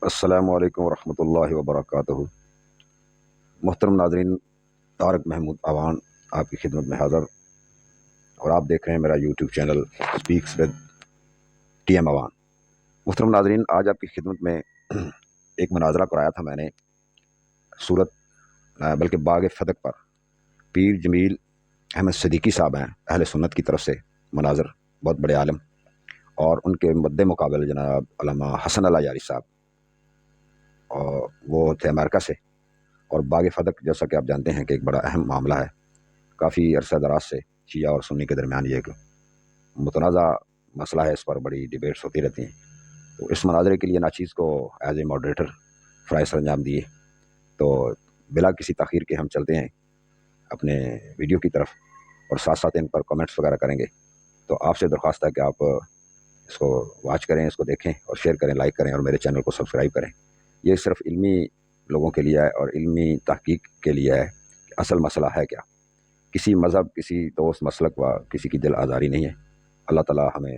السلام علیکم ورحمۃ اللہ وبرکاتہ۔ محترم ناظرین، طارق محمود اوان آپ کی خدمت میں حاضر، اور آپ دیکھ رہے ہیں میرا YouTube channel speaks with T M Awan. محترم ناظرین، آج آپ کی خدمت میں ایک مناظرہ کرایا تھا میں نے بلکہ باغ فدق پر۔ پیر جمیل احمد صدیقی صاحب ہیں اہل سنت کی طرف سے مناظر، بہت بڑے عالم، اور ان کے مد مقابل جناب علامہ حسن اللہ یاری صاحب، اور وہ تھے امریکہ سے۔ اور باغ فدق جیسا کہ آپ جانتے ہیں کہ ایک بڑا اہم معاملہ ہے، کافی عرصہ دراز سے شیعہ اور سنی کے درمیان یہ ایک متنازع مسئلہ ہے، اس پر بڑی ڈیبیٹس ہوتی رہتی ہیں۔ تو اس مناظرے کے لیے ناچیز کو ایز اے ماڈریٹر فرائض سر انجام دیے، تو بلا کسی تاخیر کے ہم چلتے ہیں اپنے ویڈیو کی طرف، اور ساتھ ساتھ ان پر کمنٹس وغیرہ کریں گے۔ تو آپ سے درخواست ہے کہ آپ اس کو واچ کریں، اس کو دیکھیں اور شیئر کریں، لائک کریں، اور میرے چینل کو سبسکرائب کریں۔ یہ صرف علمی لوگوں کے لیے ہے اور علمی تحقیق کے لیے ہے کہ اصل مسئلہ ہے کیا۔ کسی مذہب، کسی دوست مسلک و کسی کی دل آزاری نہیں ہے۔ اللہ تعالیٰ ہمیں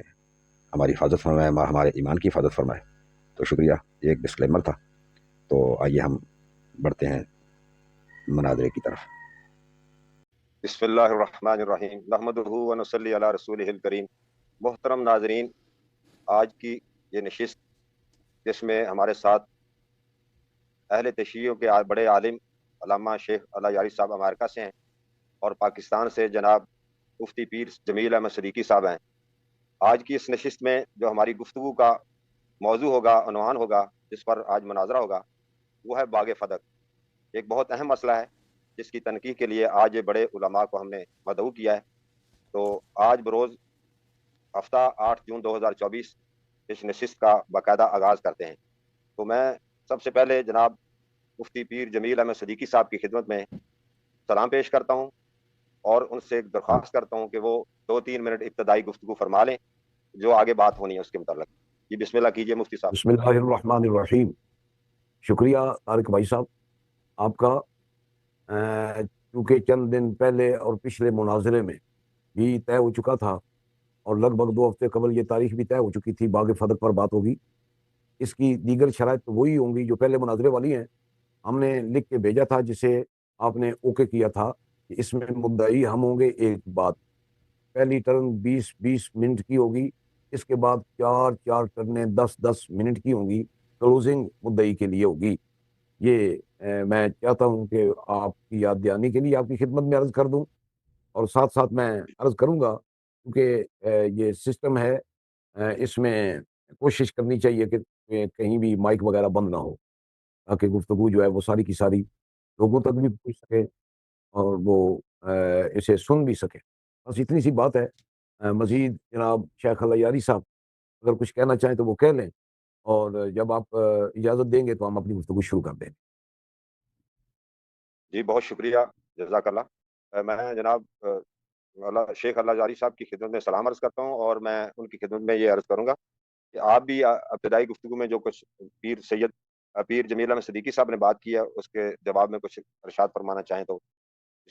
ہماری حفاظت فرمائے، ہمارے ایمان کی حفاظت فرمائے۔ تو شکریہ، یہ ایک ڈسکلیمر تھا۔ تو آئیے ہم بڑھتے ہیں مناظرے کی طرف۔ بسم اللہ الرحمن الرحیم، نحمدہ و نصلی علی رسولہ الکریم۔ محترم ناظرین، آج کی یہ نشست جس میں ہمارے ساتھ اہل تشیعوں کے بڑے عالم علامہ شیخ اللہ یاری صاحب امریکہ سے ہیں، اور پاکستان سے جناب مفتی پیر جمیل احمد صدیقی صاحب ہیں۔ آج کی اس نشست میں جو ہماری گفتگو کا موضوع ہوگا، عنوان ہوگا، جس پر آج مناظرہ ہوگا، وہ ہے باغ فدق۔ ایک بہت اہم مسئلہ ہے جس کی تنقیح کے لیے آج بڑے علماء کو ہم نے مدعو کیا ہے۔ تو آج بروز ہفتہ 8 جون 2024 اس نشست کا باقاعدہ آغاز کرتے ہیں۔ تو میں سب سے پہلے جناب مفتی پیر جمیل احمد صدیقی صاحب کی خدمت میں سلام پیش کرتا ہوں، اور ان سے ایک درخواست کرتا ہوں کہ وہ 2-3 منٹ ابتدائی گفتگو فرما لیں جو آگے بات ہونی ہے اس کے متعلق۔ جی بسم اللہ کیجئے مفتی صاحب۔ بسم اللہ الرحمن الرحیم۔ شکریہ طارق بھائی صاحب آپ کا، کیونکہ چند دن پہلے اور پچھلے مناظرے میں بھی طے ہو چکا تھا، اور لگ بھگ 2 ہفتے قبل یہ تاریخ بھی طے ہو چکی تھی، باغ فدق پر بات ہوگی۔ اس کی دیگر شرائط تو وہی ہوں گی جو پہلے مناظرے والی ہیں۔ ہم نے لکھ کے بھیجا تھا، جسے آپ نے اوکے کیا تھا، کہ اس میں مدعی ہم ہوں گے ایک بات۔ پہلی ٹرن 20 منٹ کی ہوگی، اس کے بعد 4 ٹرنیں 10 منٹ کی ہوں گی، کلوزنگ مدعی کے لیے ہوگی۔ یہ میں چاہتا ہوں کہ آپ کی یاد دہانی کے لیے آپ کی خدمت میں عرض کر دوں، اور ساتھ ساتھ میں عرض کروں گا، کیونکہ یہ سسٹم ہے، اس میں کوشش کرنی چاہیے کہ کہیں بھی مائک وغیرہ بند نہ ہو، تاکہ گفتگو جو ہے وہ ساری کی ساری لوگوں تک بھی پہنچ سکے اور وہ اسے سن بھی سکے۔ بس اتنی سی بات ہے۔ مزید جناب شیخ اللہ یاری صاحب اگر کچھ کہنا چاہیں تو وہ کہہ لیں، اور جب آپ اجازت دیں گے تو ہم اپنی گفتگو شروع کر دیں گے۔ جی بہت شکریہ، جزاک اللہ۔ میں جناب شیخ اللہ یاری صاحب کی خدمت میں سلام عرض کرتا ہوں، اور میں ان کی خدمت میں یہ عرض کروں گا کہ آپ بھی ابتدائی گفتگو میں جو کچھ پیر جمیل احمد صدیقی صاحب نے بات کی ہے، اس کے جواب میں کچھ ارشاد فرمانا چاہیں تو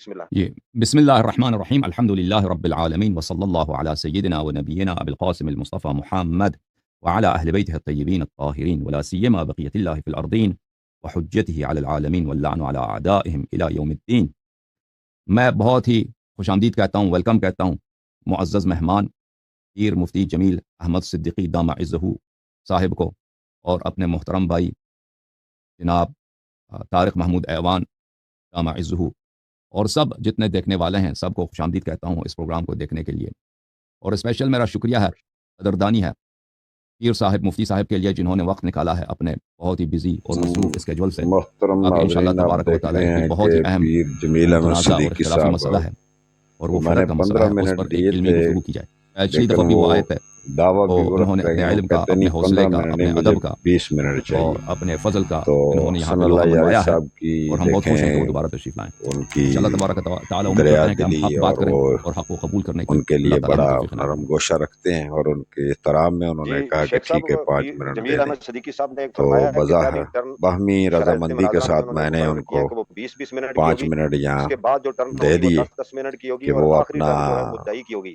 بسم اللہ۔ بسم اللہ الرحمن الرحیم، الحمد للہ رب العالمین، وصلی اللہ علی سیدنا و نبینا ابی القاسم المصطفى محمد وعلى اہل بیتہ الطیبین الطاہرین، ولا سیما بقیۃ اللہ فی الارضین وحجتہ علی العالمین واللعن علی اعدائہم الی یوم الدین۔ میں بہت ہی خوش آمدید کہتا ہوں، ویلکم کہتا ہوں معزز مہمان پیر مفتی جمیل احمد صدیقی دامع عزہ صاحب کو، اور اپنے محترم بھائی جناب طارق محمود ایوان دامع عزہ، اور سب جتنے دیکھنے والے ہیں سب کو خوش آمدید کہتا ہوں اس پروگرام کو دیکھنے کے لیے۔ اور اسپیشل میرا شکریہ ہے، قدردانی ہے پیر صاحب مفتی صاحب کے لیے، جنہوں نے وقت نکالا ہے اپنے بہت ہی بزی اور مصروف اسکیجول سے، محترم تاکہ انشاءاللہ ناظرین، آپ تبارک و دیکھ تعالیٰ رہے ایک ہیں بہت کہ ہی اہم پیر جمیل احمد متنازع اور صدیقی اختلافی صاحب مسئلہ ہے، اور وہ میں نے فدق کا مسئلہ 15 ہے، اس منٹ پر ایک دیے علمی تھے، گفتگو کی جائے۔ پچھلی لیکن دفعہ بھی وہ وہ آئے تھے، دعویٰ تو کی وہ انہوں نے رکھ رہے اپنے ہیں، وہ علم کا، کہتے اپنے نہیں حوصلے 15 کا، منٹ اپنے نہیں، مجھے ادب کا 20 منٹ اور چاہیے۔ اپنے فضل کا تو انہوں نے یہاں حسن پہ اللہ لوہا یاری منوایا ہے، صاحب کی اور ہم بہت خوش ہیں کہ وہ دیکھیں دوبارہ تشریف لائیں۔ ان کی انشاءاللہ تبارک و تعالیٰ امید دریا کرتے ہیں کہ ہم دلی، حق بات اور کریں وہ اور حق کو قبول کرنے کی ان کے اللہ لیے تعالیٰ بڑا ہمیں توفیق عنایت نرم فرمائے۔ گوشہ رکھتے ہیں، اور ان کے احترام میں انہوں جی نے کہا کہ شیخ صاحب، ٹھیک ہے 5 پیر منٹ دے جمیل دیں۔ احمد صدیقی صاحب نے ایک تو فرمایا ہے کہ پہلی ٹرن باہمی شرائط رضامندی کے مناظرہ میں ساتھ انہوں نے میں نے مقرر ان کیا کو ہے کہ وہ 20 منٹ کی 5 ہوگی، منٹ اس یہاں کے بعد جو ٹرن دے ہوگی وہ دیے 10 منٹ کی ہوگی، کہ اور وہ آخری اپنا ٹرن جو ہے مدعی کی ہوگی۔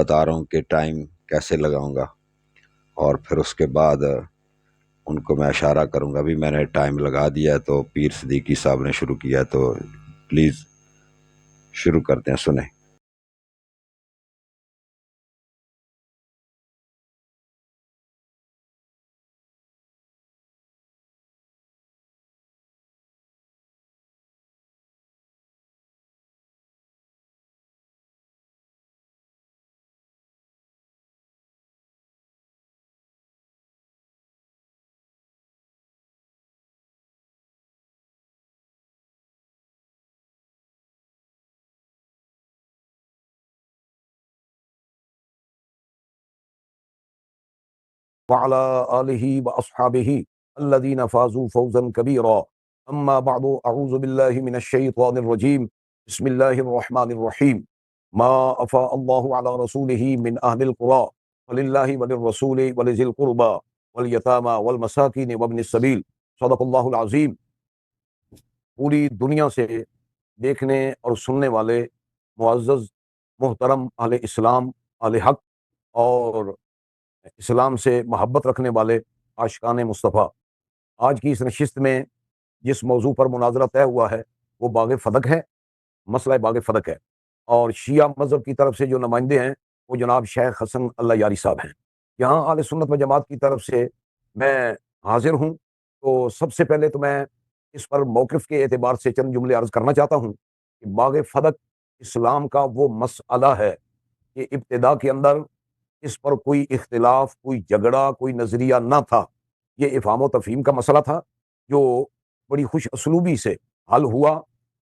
بتا رہا ہوں کہ ٹائم کیسے لگاؤں گا، اور پھر اس کے بعد ان کو میں اشارہ کروں گا. ابھی میں نے ٹائم لگا دیا ہے، تو پیر صدیقی صاحب نے شروع کیا، تو پلیز شروع کرتے ہیں، سنیں. وعلى آله وأصحابه الذين فازوا فوزا كبيرا. أما بعد، أعوذ بالله من الشيطان الرجيم. بسم الله الرحمن الرحيم. ما أفاء الله على رسوله من أهل القرى فلله وللرسول ولذي القربى واليتامى والمساكين وابن السبيل. صدق اللہ العظیم. پوری دنیا سے دیکھنے اور سننے والے معزز محترم اہل اسلام، اہل حق اور اسلام سے محبت رکھنے والے عاشقان مصطفیٰ، آج کی اس نشست میں جس موضوع پر مناظرہ طے ہوا ہے وہ باغ فدق ہے، مسئلہ باغ فدق ہے. اور شیعہ مذہب کی طرف سے جو نمائندے ہیں وہ جناب شیخ حسن اللہ یاری صاحب ہیں. یہاں اہل سنت و جماعت کی طرف سے میں حاضر ہوں. تو سب سے پہلے تو میں اس پر موقف کے اعتبار سے چند جملے عرض کرنا چاہتا ہوں کہ باغ فدق اسلام کا وہ مسئلہ ہے کہ ابتدا کے اندر اس پر کوئی اختلاف، کوئی جھگڑا، کوئی نظریہ نہ تھا. یہ افہام و تفہیم کا مسئلہ تھا جو بڑی خوش اسلوبی سے حل ہوا،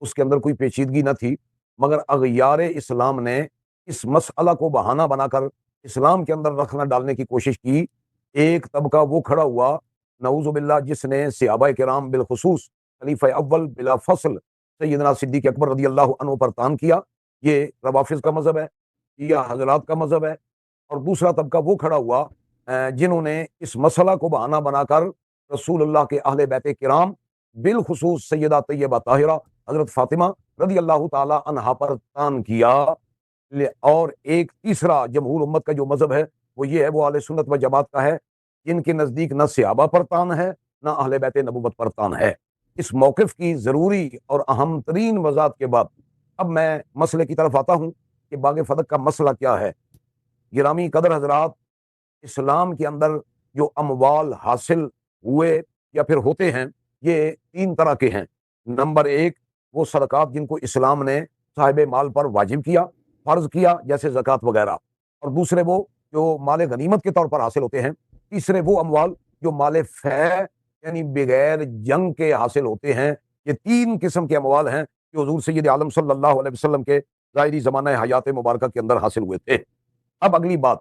اس کے اندر کوئی پیچیدگی نہ تھی. مگر اغیار اسلام نے اس مسئلہ کو بہانہ بنا کر اسلام کے اندر رکھنا ڈالنے کی کوشش کی. ایک طبقہ وہ کھڑا ہوا نعوذ باللہ جس نے صحابہ کرام بالخصوص خلیفہ اول بلا فصل سیدنا صدیق اکبر رضی اللہ عنہ پر طعن کیا. یہ روافض کا مذہب ہے، یہ حضرات کا مذہب ہے. اور دوسرا طبقہ وہ کھڑا ہوا جنہوں نے اس مسئلہ کو بہانہ بنا کر رسول اللہ کے اہل بیت کرام بالخصوص سیدہ طیبہ طاہرہ حضرت فاطمہ رضی اللہ تعالی عنہا پر طعن کیا. اور ایک تیسرا جمہور امت کا جو مذہب ہے وہ یہ ہے، وہ اہل سنت و جماعت کا ہے، جن کے نزدیک نہ صحابہ پر طعن ہے نہ اہل بیت نبوت پر طعن ہے. اس موقف کی ضروری اور اہم ترین وضاحت کے بعد اب میں مسئلے کی طرف آتا ہوں کہ باغ فدق کا مسئلہ کیا ہے. گرامی قدر حضرات، اسلام کے اندر جو اموال حاصل ہوئے یا پھر ہوتے ہیں یہ تین طرح کے ہیں. نمبر ایک، وہ صدقات جن کو اسلام نے صاحب مال پر واجب کیا، فرض کیا، جیسے زکوٰۃ وغیرہ. اور دوسرے وہ جو مال غنیمت کے طور پر حاصل ہوتے ہیں. تیسرے وہ اموال جو مال فیع یعنی بغیر جنگ کے حاصل ہوتے ہیں. یہ تین قسم کے اموال ہیں جو حضور سید عالم صلی اللہ علیہ وسلم کے ظاہری زمانہ حیات مبارکہ کے اندر حاصل ہوئے تھے. اب اگلی بات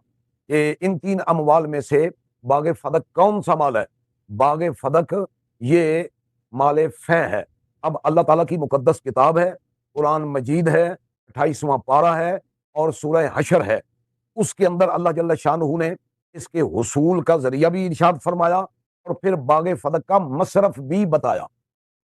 کہ ان تین اموال میں سے باغ فدق کون سا مال ہے؟ باغ فدق یہ مال فیع ہے. اب اللہ تعالیٰ کی مقدس کتاب ہے، قرآن مجید ہے، 28واں پارہ ہے اور سورہ حشر ہے. اس کے اندر اللہ جل شانہ نے اس کے حصول کا ذریعہ بھی ارشاد فرمایا اور پھر باغ فدق کا مصرف بھی بتایا.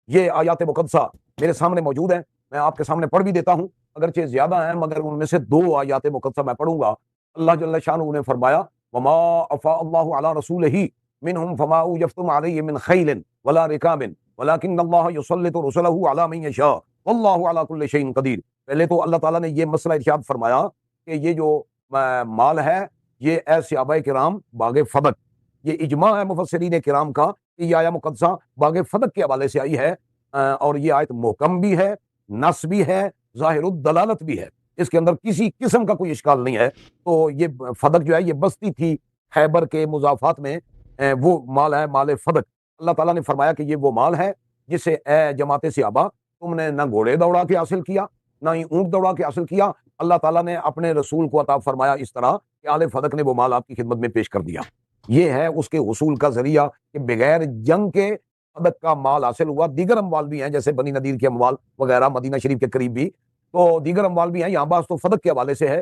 یہ آیات مقدسہ میرے سامنے موجود ہیں، میں آپ کے سامنے پڑھ بھی دیتا ہوں، اگرچہ زیادہ ہیں مگر ان میں سے دو آیات مقدسہ میں پڑھوں گا. اللہ جل شانہ نے فرمایا وما افاء اللہ علی رسولہ منہم فما یفتم علیہ من خیل ولا رکاب ولکن اللہ یسلط رسلہ علی من یشاء واللہ علی کل شیء قدیر. پہلے تو اللہ تعالیٰ نے یہ مسئلہ ارشاد فرمایا کہ یہ جو مال ہے یہ اے صحابہ کرام باغ فدق، یہ اجماع ہے مفسرین کرام کا کہ یہ آیہ مقدسہ باغ فدق کے حوالے سے آئی ہے. اور یہ آیت محکم بھی ہے، نص بھی ہے، ظاہر الدلالت بھی ہے، اس کے اندر کسی قسم کا کوئی اشکال نہیں ہے. تو یہ فدق جو ہے یہ بستی تھی خیبر کے مضافات میں، وہ مال ہے مال فدق. اللہ تعالیٰ نے فرمایا کہ یہ وہ مال ہے جسے اے جماعت صحابہ تم نے نہ گھوڑے دوڑا کے حاصل کیا نہ ہی اونٹ دوڑا کے حاصل کیا. اللہ تعالیٰ نے اپنے رسول کو عطا فرمایا اس طرح کہ اہل فدق نے وہ مال آپ کی خدمت میں پیش کر دیا. یہ ہے اس کے حصول کا ذریعہ کہ بغیر جنگ کے فدق کا مال حاصل ہوا. دیگر اموال بھی ہیں جیسے بنی نذیر کے اموال وغیرہ، مدینہ شریف کے قریب بھی تو دیگر اموال بھی ہیں. یہاں بات تو فدق کے حوالے سے ہے.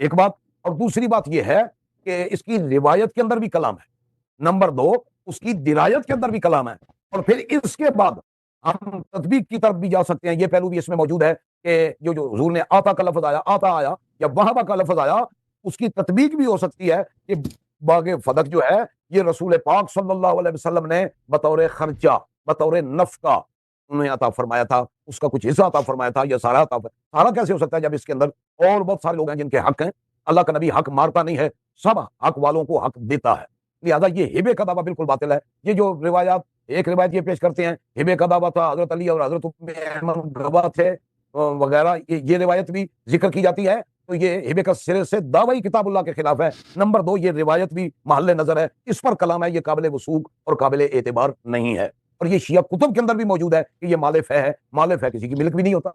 ایک بات. اور دوسری بات یہ ہے کہ اس کی روایت کے اندر بھی کلام ہے. نمبر 2 اس کی درایت کے اندر بھی کلام ہے. اور پھر اس کے بعد ہم تطبیق کی طرف بھی جا سکتے ہیں. یہ پہلو بھی اس میں موجود ہے کہ جو حضور نے آتا کا لفظ آیا, آتا آیا یا وہابہ کا لفظ آیا, اس کی تطبیق بھی ہو سکتی ہے کہ باغ فدق جو ہے یہ رسول پاک صلی اللہ علیہ وسلم نے بطور خرچہ, بطور نفقہ انہیں عطا فرمایا تھا, اس کا کچھ حصہ عطا فرمایا تھا, یا سارا سارا کیسے ہو سکتا ہے جب اس کے اندر اور بہت سارے لوگ ہیں جن کے حق ہیں. اللہ کا نبی حق مارتا نہیں ہے, سب حق والوں کو حق دیتا ہے. لہٰذا یہ ہبے کا دعویٰ بالکل باطل ہے. یہ جو روایات, ایک روایت یہ پیش کرتے ہیں ہبے کا دعویٰ تھا, حضرت علی اور حضرت احمد گواہ تھے وغیرہ, یہ روایت بھی ذکر کی جاتی ہے. تو یہ ہبے کا سرے سے دعویٰ ہی کتاب اللہ کے خلاف ہے. نمبر 2 یہ روایت بھی محل نظر ہے, اس پر کلام ہے, یہ قابل وثوق اور قابل اعتبار نہیں ہے. اور یہ شیعہ کتب کے اندر بھی موجود ہے کہ یہ مالف ہے, مالف ہے, کسی کی ملک بھی نہیں ہوتا.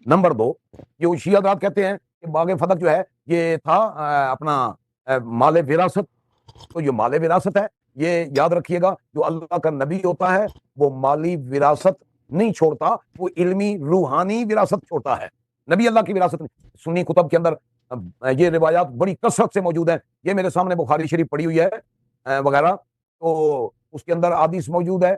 نمبر 2 جو شیعہ حضرات کہتے ہیں کہ باغ فدق جو ہے یہ تھا اپنا مال وراثت. تو یہ مال وراثت ہے, یہ یاد رکھیے گا, جو اللہ کا نبی ہوتا ہے وہ مالی وراثت نہیں چھوڑتا, وہ علمی روحانی وراثت چھوڑتا ہے. نبی اللہ کی وراثت نہیں. سنی کتب کے اندر یہ روایات بڑی کثرت سے موجود ہیں. یہ میرے سامنے بخاری شریف پڑھی ہوئی ہے وغیرہ, تو اس کے اندر حدیث موجود ہیں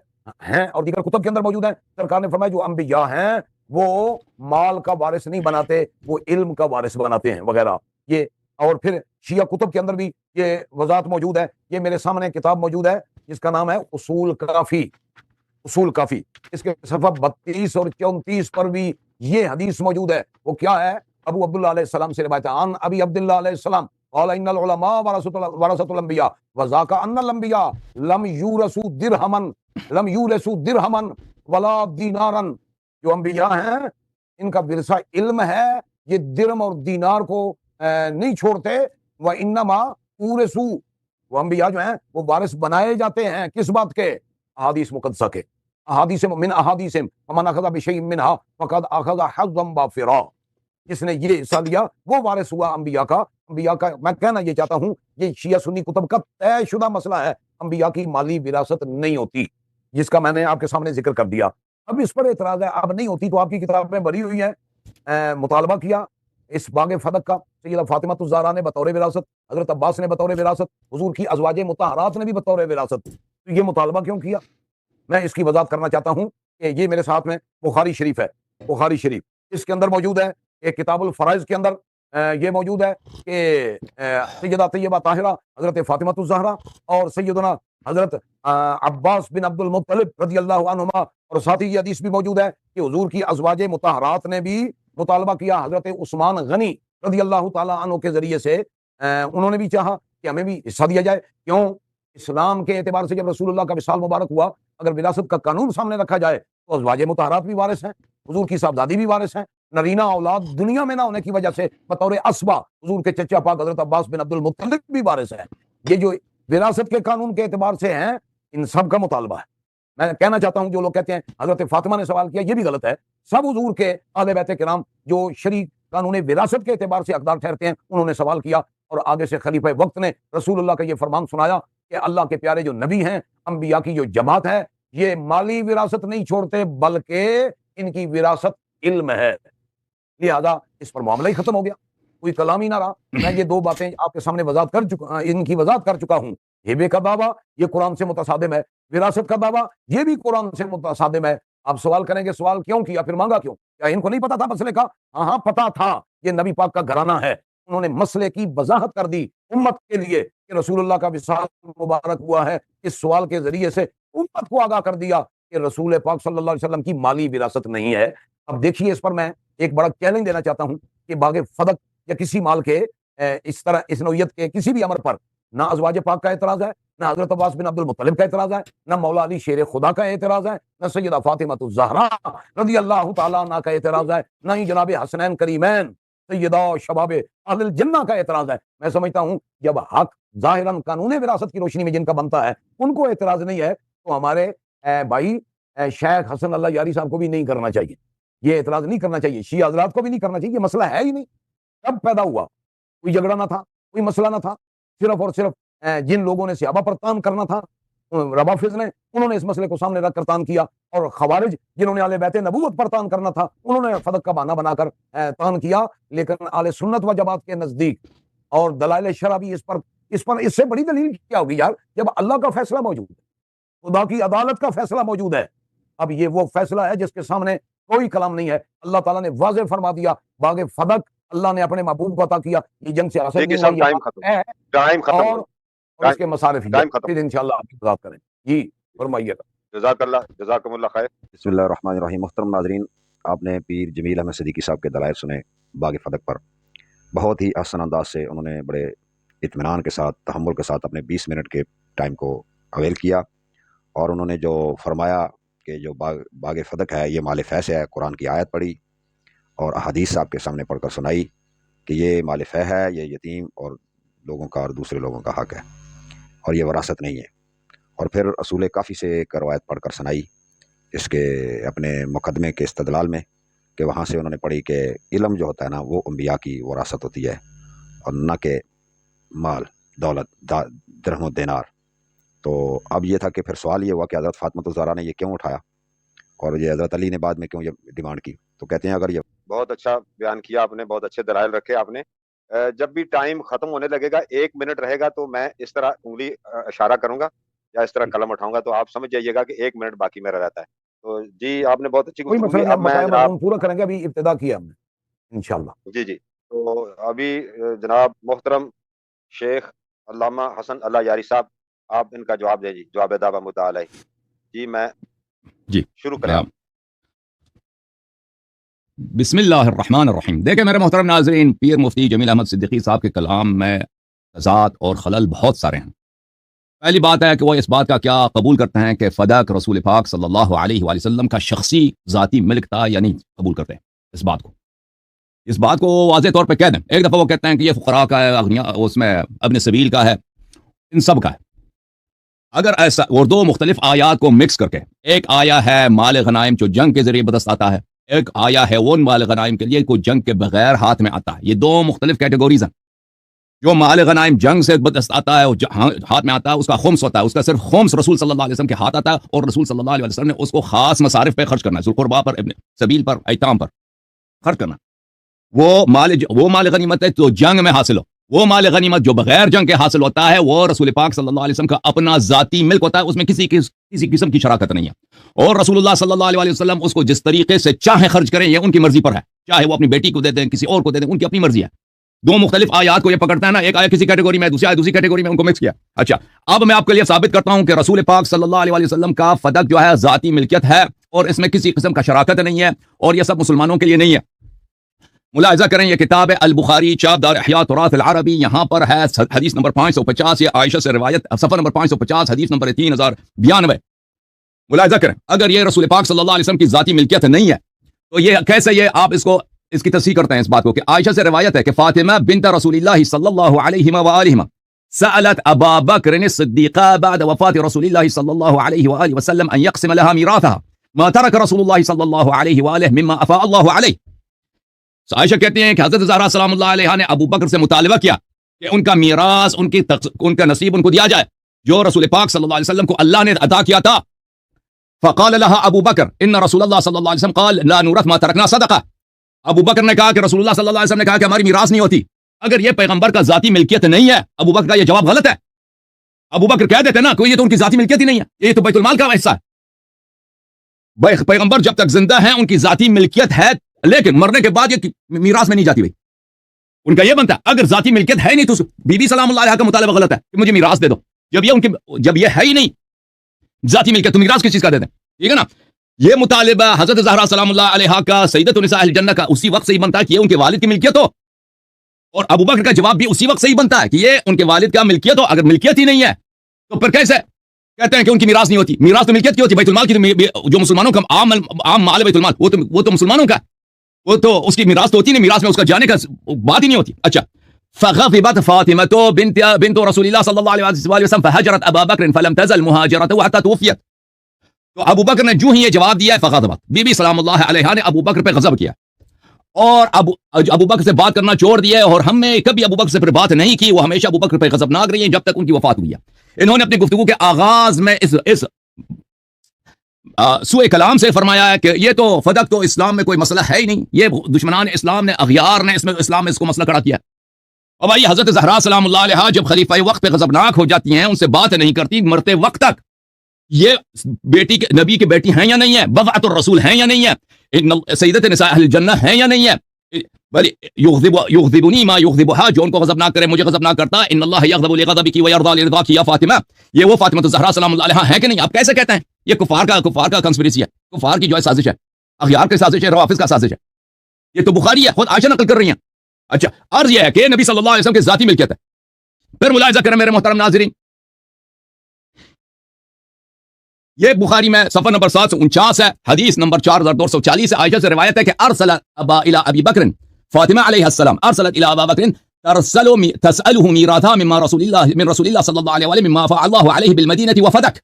اور دیگر کتب کے اندر موجود ہیں. سرکار نے فرمایا جو انبیاء ہیں وہ مال کا وارث نہیں بناتے, وہ علم کا وارث بناتے ہیں وغیرہ. یہ اور پھر شیعہ کتب کے اندر بھی یہ وضاحت موجود ہے. یہ میرے سامنے کتاب موجود ہے جس کا نام ہے اصول کافی. اصول کافی, اس کے صفحہ 32 اور 34 پر بھی یہ حدیث موجود ہے. وہ کیا ہے؟ ابو عبداللہ علیہ السلام سے روایت ہے, عن ابی عبداللہ علیہ السلام قال ان العلماء ورثۃ الانبیاء وذاک ان الانبیاء لم یورثوا درہما ولا دینارا. جو انبیاء ہیں ان کا ورثہ علم ہے, یہ درہم اور دینار کو نہیں چھوڑتے. وانما اورثوا, وہ انبیاء جو ہیں وہ وارث بنائے جاتے ہیں کس بات کے؟ احادیث مقدسہ کے. احادیث من احادیثہم فمن اخذ بشیء منها فقد اخذ حظا وافرا. جس نے یہ حصہ لیا وہ وارث ہوا انبیاء کا. میں کہنا یہ چاہتا ہوں یہ شیعہ سنی کتب کا طے شدہ مسئلہ ہے. انبیاء کی مالی وراثت نہیں ہوتی, جس کا میں نے آپ کے سامنے ذکر کر دیا. اب اس پر اعتراض ہے, اب نہیں ہوتی تو آپ کی کتاب میں بھری ہوئی ہے. مطالبہ کیا اس باغ فدق کا. سیدہ فاطمہ الزہرا نے بطور وراثت, حضرت عباس نے بطور وراثت, حضور کی ازواج مطہرات نے بھی بطور وراثت. تو یہ مطالبہ کیوں کیا؟ میں اس کی وضاحت کرنا چاہتا ہوں کہ یہ میرے ساتھ میں بخاری شریف ہے. بخاری شریف اس کے اندر موجود ہے, ایک کتاب الفرائض کے اندر یہ موجود ہے کہ سیدہ طیبہ طاہرہ حضرت فاطمہ الزہرا اور سیدنا حضرت عباس بن عبد المطلب رضی اللہ عنہما, اور ساتھ ہی یہ حدیث بھی موجود ہے کہ حضور کی ازواج مطہرات نے بھی مطالبہ کیا. حضرت عثمان غنی رضی اللہ تعالیٰ عنہ کے ذریعے سے انہوں نے بھی چاہا کہ ہمیں بھی حصہ دیا جائے. کیوں؟ اسلام کے اعتبار سے جب رسول اللہ کا وصال مبارک ہوا, اگر وراثت کا قانون سامنے رکھا جائے تو ازواج مطہرات بھی وارث ہیں, حضور کی صاحبزادی بھی وارث ہیں. نرینہ اولاد دنیا میں نہ ہونے کی وجہ سے بطور اسبا حضور کے چچا پاک حضرت عباس بن عبد المطلب بھی وارث ہیں. یہ جو وراثت کے قانون کے اعتبار سے ہیں, ان سب کا مطالبہ ہے. میں کہنا چاہتا ہوں جو لوگ کہتے ہیں حضرت فاطمہ نے سوال کیا, یہ بھی غلط ہے. سب حضور کے اہل بیت کرام جو شرعی قانون وراثت کے اعتبار سے حقدار ٹھہرتے ہیں انہوں نے سوال کیا, اور آگے سے خلیفہ وقت نے رسول اللہ کا یہ فرمان سنایا کہ اللہ کے پیارے جو نبی ہیں, انبیاء کی جو جماعت ہے, یہ مالی وراثت نہیں چھوڑتے بلکہ ان کی وراثت علم ہے. لہذا اس پر معاملہ ہی ختم ہو گیا, کوئی کلام ہی نہ رہا. میں یہ دو باتیں آپ کے سامنے وضاحت کر چکا, ان کی وضاحت کر چکا ہوں. ہبے کا دعویٰ یہ قرآن سے متصادم ہے, وراثت کا دعویٰ یہ بھی قرآن سے متصادم ہے. آپ سوال کریں گے سوال کیوں کیا, پھر مانگا کیوں؟ کیا ان کو نہیں پتا تھا مسئلے کا؟ ہاں پتا تھا, یہ نبی پاک کا گھرانہ ہے. انہوں نے مسئلے کی وضاحت کر دی امت کے لیے کہ رسول اللہ کا وصال مبارک ہوا ہے. اس سوال کے ذریعے سے امت کو آگاہ کر دیا کہ رسول پاک صلی اللہ علیہ وسلم کی مالی وراثت نہیں ہے. اب دیکھیے اس پر میں ایک بڑا چیلنج دینا چاہتا ہوں کہ باغ فدق یا کسی مال کے اس طرح اس نوعیت کے کسی بھی امر پر نہ ازواج پاک کا اعتراض ہے, نہ حضرت عباس بن عبد المطلب کا اعتراض ہے, نہ مولا علی شیر خدا کا اعتراض ہے, نہ سیدہ فاطمہ الزہرا رضی اللہ تعالیٰ عنہ کا اعتراض ہے, نہ ہی جناب حسنین کریمین سیدہ شباب اہل الجنہ کا اعتراض ہے. میں سمجھتا ہوں جب حق ظاہراً قانون وراثت کی روشنی میں جن کا بنتا ہے ان کو اعتراض نہیں ہے, تو ہمارے بھائی شیخ حسن اللہ یاری صاحب کو بھی نہیں کرنا چاہیے, یہ اعتراض نہیں کرنا چاہیے, شیعہ حضرات کو بھی نہیں کرنا چاہیے. یہ مسئلہ ہے ہی نہیں. کب پیدا ہوا؟ کوئی جھگڑا نہ تھا, کوئی مسئلہ نہ تھا. صرف اور صرف جن لوگوں نے صحابہ پر تان کرنا تھا, روافض نے, انہوں نے اس مسئلے کو سامنے رکھ کر تان کیا, اور خوارج جنہوں نے اہل بیت نبوت پر تان کرنا تھا انہوں نے فدق کا بہانہ بنا کر تان کیا، لیکن اہل سنت و جماعت کے نزدیک اور دلائل شرع بھی اس پر اس سے بڑی دلیل کیا ہوگی یار، جب اللہ کا فیصلہ موجود ہے، خدا کی عدالت کا فیصلہ موجود ہے۔ اب یہ وہ فیصلہ ہے جس کے سامنے کوئی کلام نہیں ہے۔ اللہ تعالیٰ نے واضح فرما دیا، باغ فدق اللہ نے اپنے محبوب کو عطا کیا، یہ جنگ سے حاصل نہیں ہوا، ٹائم ختم اور اس کے مصارف پھر انشاءاللہ آپ کی بات کریں۔ جی فرمائیے گا۔ جزاک اللہ، جزاکم اللہ خیر۔ بسم اللہ الرحمن الرحیم۔ محترم ناظرین، آپ نے پیر جمیل احمد صدیقی صاحب کے دلائل سنے باغ فدق پر۔ بہت ہی احسن انداز سے انہوں نے بڑے اطمینان کے ساتھ، تحمل کے ساتھ اپنے 20 منٹ کے ٹائم کو اویل کیا، اور انہوں نے جو فرمایا کہ جو باغ فدق ہے یہ مال فیض ہے، قرآن کی آیت پڑھی اور احادیث آپ کے سامنے پڑھ کر سنائی کہ یہ مال فیض ہے، یہ یتیم اور لوگوں کا اور دوسرے لوگوں کا حق ہے اور یہ وراثت نہیں ہے۔ اور پھر اصول کافی سے ایک روایت پڑھ کر سنائی اس کے اپنے مقدمے کے استدلال میں، کہ وہاں سے انہوں نے پڑھی کہ علم جو ہوتا ہے نا وہ انبیاء کی وراثت ہوتی ہے اور نہ کہ مال دولت درہم و دینار۔ تو اب یہ تھا کہ پھر سوال یہ ہوا کہ حضرت فاطمہ الزہرا نے یہ کیوں اٹھایا اور یہ حضرت علی نے بعد میں کیوں یہ ڈیمانڈ کی؟ تو کہتے ہیں اگر یہ بہت اچھا بیان کیا آپ نے، بہت اچھے دلائل رکھے آپ نے۔ جب بھی ٹائم ختم ہونے لگے گا، 1 منٹ رہے گا، تو میں اس طرح انگلی اشارہ کروں گا یا اس طرح قلم اٹھاؤں گا، تو آپ سمجھ جائیے گا کہ 1 منٹ باقی میرا رہتا ہے۔ تو جی آپ نے بہت اچھی کوئی گفتگو مسئلہ کی۔ نہیں، اب میں بقایا جناب مضمون پورا کریں گے، ابھی ابتدا کیا ہم نے انشاءاللہ۔ جی تو ابھی جناب محترم شیخ علامہ حسن اللہ یاری صاحب، آپ ان کا جواب دیں جی، جواب دعویٰ مطالعہ۔ جی میں جی شروع کریں آپ۔ بسم اللہ الرحمن الرحیم۔ دیکھیں میرے محترم ناظرین، پیر مفتی جمیل احمد صدیقی صاحب کے کلام میں تضاد اور خلل بہت سارے ہیں۔ پہلی بات ہے کہ وہ اس بات کا کیا قبول کرتے ہیں کہ فدق رسول پاک صلی اللہ علیہ وآلہ وسلم کا شخصی ذاتی ملک تھا یا نہیں قبول کرتے ہیں اس بات کو واضح طور پہ کہہ دیں۔ ایک دفعہ وہ کہتے ہیں کہ یہ فقراء کا ہے، اغنیاء اس میں ابن سبیل کا ہے، ان سب کا ہے۔ اگر ایسا اور دو مختلف آیات کو مکس کر کے، ایک آیا ہے مال غنائم جو جنگ کے ذریعے بدست آتا ہے، ایک آیا ہے وہ مال غنائم کے لیے کوئی جنگ کے بغیر ہاتھ میں آتا ہے۔ یہ دو مختلف کیٹیگوریز ہیں۔ جو مال غنائم جنگ سے بدست آتا ہے، ہاتھ میں آتا ہے، اس کا خمس ہوتا ہے، اس کا صرف خمس رسول صلی اللہ علیہ وسلم کے ہاتھ آتا ہے، اور رسول صلی اللہ علیہ وسلم نے اس کو خاص مصارف پہ خرچ کرنا ہے، ذو القربہ پر، ابن سبیل پر، ایتام پر خرچ کرنا۔ وہ مال غنیمت ہے جو جنگ میں حاصل ہو۔ وہ مال غنیمت جو بغیر جنگ کے حاصل ہوتا ہے وہ رسول پاک صلی اللہ علیہ وسلم کا اپنا ذاتی ملک ہوتا ہے، اس میں کسی قسم کی شراکت نہیں ہے، اور رسول اللہ صلی اللہ علیہ وسلم اس کو جس طریقے سے چاہے خرچ کریں یہ ان کی مرضی پر ہے، چاہے وہ اپنی بیٹی کو دے دیں، کسی اور کو دے دیں، ان کی اپنی مرضی ہے۔ دو مختلف آیات کو یہ پکڑتا ہے نا، ایک آیت کسی کیٹیگری میں، دوسری آیت دوسری کیٹیگری میں، ان کو مکس کیا۔ اچھا، اب میں آپ کے لیے ثابت کرتا ہوں کہ رسول پاک صلی اللہ علیہ وسلم کا فدق جو ہے ذاتی ملکیت ہے، اور اس میں کسی قسم کا شراکت نہیں ہے، اور یہ سب مسلمانوں کے لیے نہیں ہے۔ ملاحظہ کریں، یہ کتاب ہے البخاری، چاپ دار احیاء تراث العربی، یہاں پر ہے حدیث نمبر 550، یہ عائشہ سے روایت، صفحہ نمبر 550، حدیث نمبر 3092۔ ملاحظہ کریں، اگر یہ رسول پاک صلی اللہ علیہ وسلم کی ذاتی ملکیت نہیں ہے تو یہ کیسے، یہ آپ اس کی تصحیح کرتے ہیں اس بات کو، کہ عائشہ سے روایت ہے کہ فاطمہ بنت رسول اللہ صلی اللہ علیہ وآلہ سألت ابا بکر الصدیق بعد وفات رسول اللہ صلی اللہ علیہ وآلہ وسلم ان يقسم لها میراثها ما ترك رسول اللہ صلی اللہ علیہ وآلہ مما افاء اللہ علیہ۔ عائشہ کہتے ہیں کہ حضرت زہرا سلام اللہ علیہ نے ابو بکر سے مطالبہ کیا کہ ان کا میراث، ان کا نصیب ان کو دیا جائے جو رسول پاک صلی اللہ علیہ وسلم کو اللہ نے عطا کیا تھا۔ فقال لها ابو بکر ان رسول اللہ صلی اللہ علیہ وسلم قال لا نورث ما ترکنا صدقہ۔ ابو بکر نے کہا کہ رسول اللہ صلی اللہ علیہ وسلم نے کہا کہ ہماری میراث نہیں ہوتی۔ اگر یہ پیغمبر کا ذاتی ملکیت نہیں ہے، ابو بکر کا یہ جواب غلط ہے۔ ابو بکر کہہ دیتے نا کہ یہ تو ان کی ذاتی ملکیت ہی نہیں ہے، یہ تو بیت المال کا حصہ ہے۔ پیغمبر جب تک زندہ ہیں ان کی ذاتی ملکیت ہے، لیکن مرنے کے بعد یہ میراث میں نہیں جاتی۔ بھائی ان کا یہ بنتا ہے اگر ذاتی ملکیت ہے نہیں تو بی بی سلام اللہ علیہ کا مطالبہ غلط ہے کہ مجھے میراث دے دو۔ جب یہ ہے ہی نہیں ذاتی ملکیت تو میراث کس چیز کا دے دیں؟ ٹھیک ہے نا۔ یہ مطالبہ حضرت زہرا سلام اللہ علیہ کا سیدۃ نساء اہل الجنہ کا اسی وقت سے ہی بنتا ہے کہ یہ ان کے والد کی ملکیت ہو، اور ابو بکر کا جواب بھی اسی وقت سے ہی بنتا ہے کہ یہ ان کے والد کا ملکیت ہو۔ اگر ملکیت ہی نہیں ہے تو پھر کیسے کہتے ہیں کہ ان کی میراث نہیں ہوتی؟ میراث تو ملکیت کی ہوتی، بیت المال کی، جو مسلمانوں کا عام مال بیت المال وہ تو مسلمانوں کا، وہ تو اس کی میراث تو ہوتی نہیں، میراث میں اس کا جانے کا بات ہی نہیں ہوتی۔ اچھا، فغضبت فاطمة بنت رسول اللہ صلی اللہ علیہ وسلم فهجرت ابا بکر فلم تزل مهاجرته حتى توفیت۔ تو ابو بکر نے جو ہی یہ جواب دیا ہے، فغضبت، بی بی سلام اللہ علیہ نے ابو بکر پہ غضب کیا اور ابو بکر سے بات کرنا چھوڑ دیا، اور ہم نے کبھی ابو بکر سے پھر بات نہیں کی، وہ ہمیشہ ابو بکر پہ غضبناک رہی ہیں جب تک ان کی وفات ہوئی ہے۔ انہوں نے اپنی گفتگو کے آغاز میں اس سوء کلام سے فرمایا ہے کہ یہ تو فدق تو اسلام میں کوئی مسئلہ ہے ہی نہیں، یہ دشمنان اسلام نے اغیار نے اسلام میں اس کو مسئلہ کھڑا کیا۔ اور بھائی حضرت زہرا سلام اللہ علیہا جب خلیفہ وقت پہ غضبناک ہو جاتی ہیں، ان سے بات نہیں کرتی مرتے وقت تک، یہ بیٹی کے نبی کی بیٹی ہیں یا نہیں ہے، بضعۃ الرسول ہیں یا نہیں ہے، سیدت نساء اہل الجنہ ہیں یا نہیں ہے، بل یغضبنی ما یغضبها، جو ان کو غضبناک کرے مجھے غضبناک کرتا ہے، ان اللہ یغضب لغضبک ویرضى لرضاک یا فاطمہ، یہ وہ فاطمہ الزہرا سلام اللہ علیہا ہے کہ نہیں؟ آپ کیسے کہتے ہیں یہ کفار کا کنسپریسی ہے، کفار کی جو ہے سازش ہے، اغیار کی سازش ہے، روافض کا سازش ہے، یہ تو بخاری ہے، خود عائشہ نقل کر رہی ہیں۔ اچھا، عرض یہ ہے کہ نبی صلی اللہ علیہ وسلم کی ذاتی ملکیت ہے۔ پھر ملاحظہ کریں میرے محترم ناظرین، یہ بخاری میں صفحہ نمبر 749 ہے، حدیث نمبر 4240 ہے، عائشہ سے روایت ہے کہ ارسل ابا الى ابی بکر، فاطمہ علیہ السلام ارسلت الى ابا بکر تسأله میراثا من رسول اللہ صلی اللہ علیہ وسلم مما فعل اللہ علیہ بالمدینہ وفدک،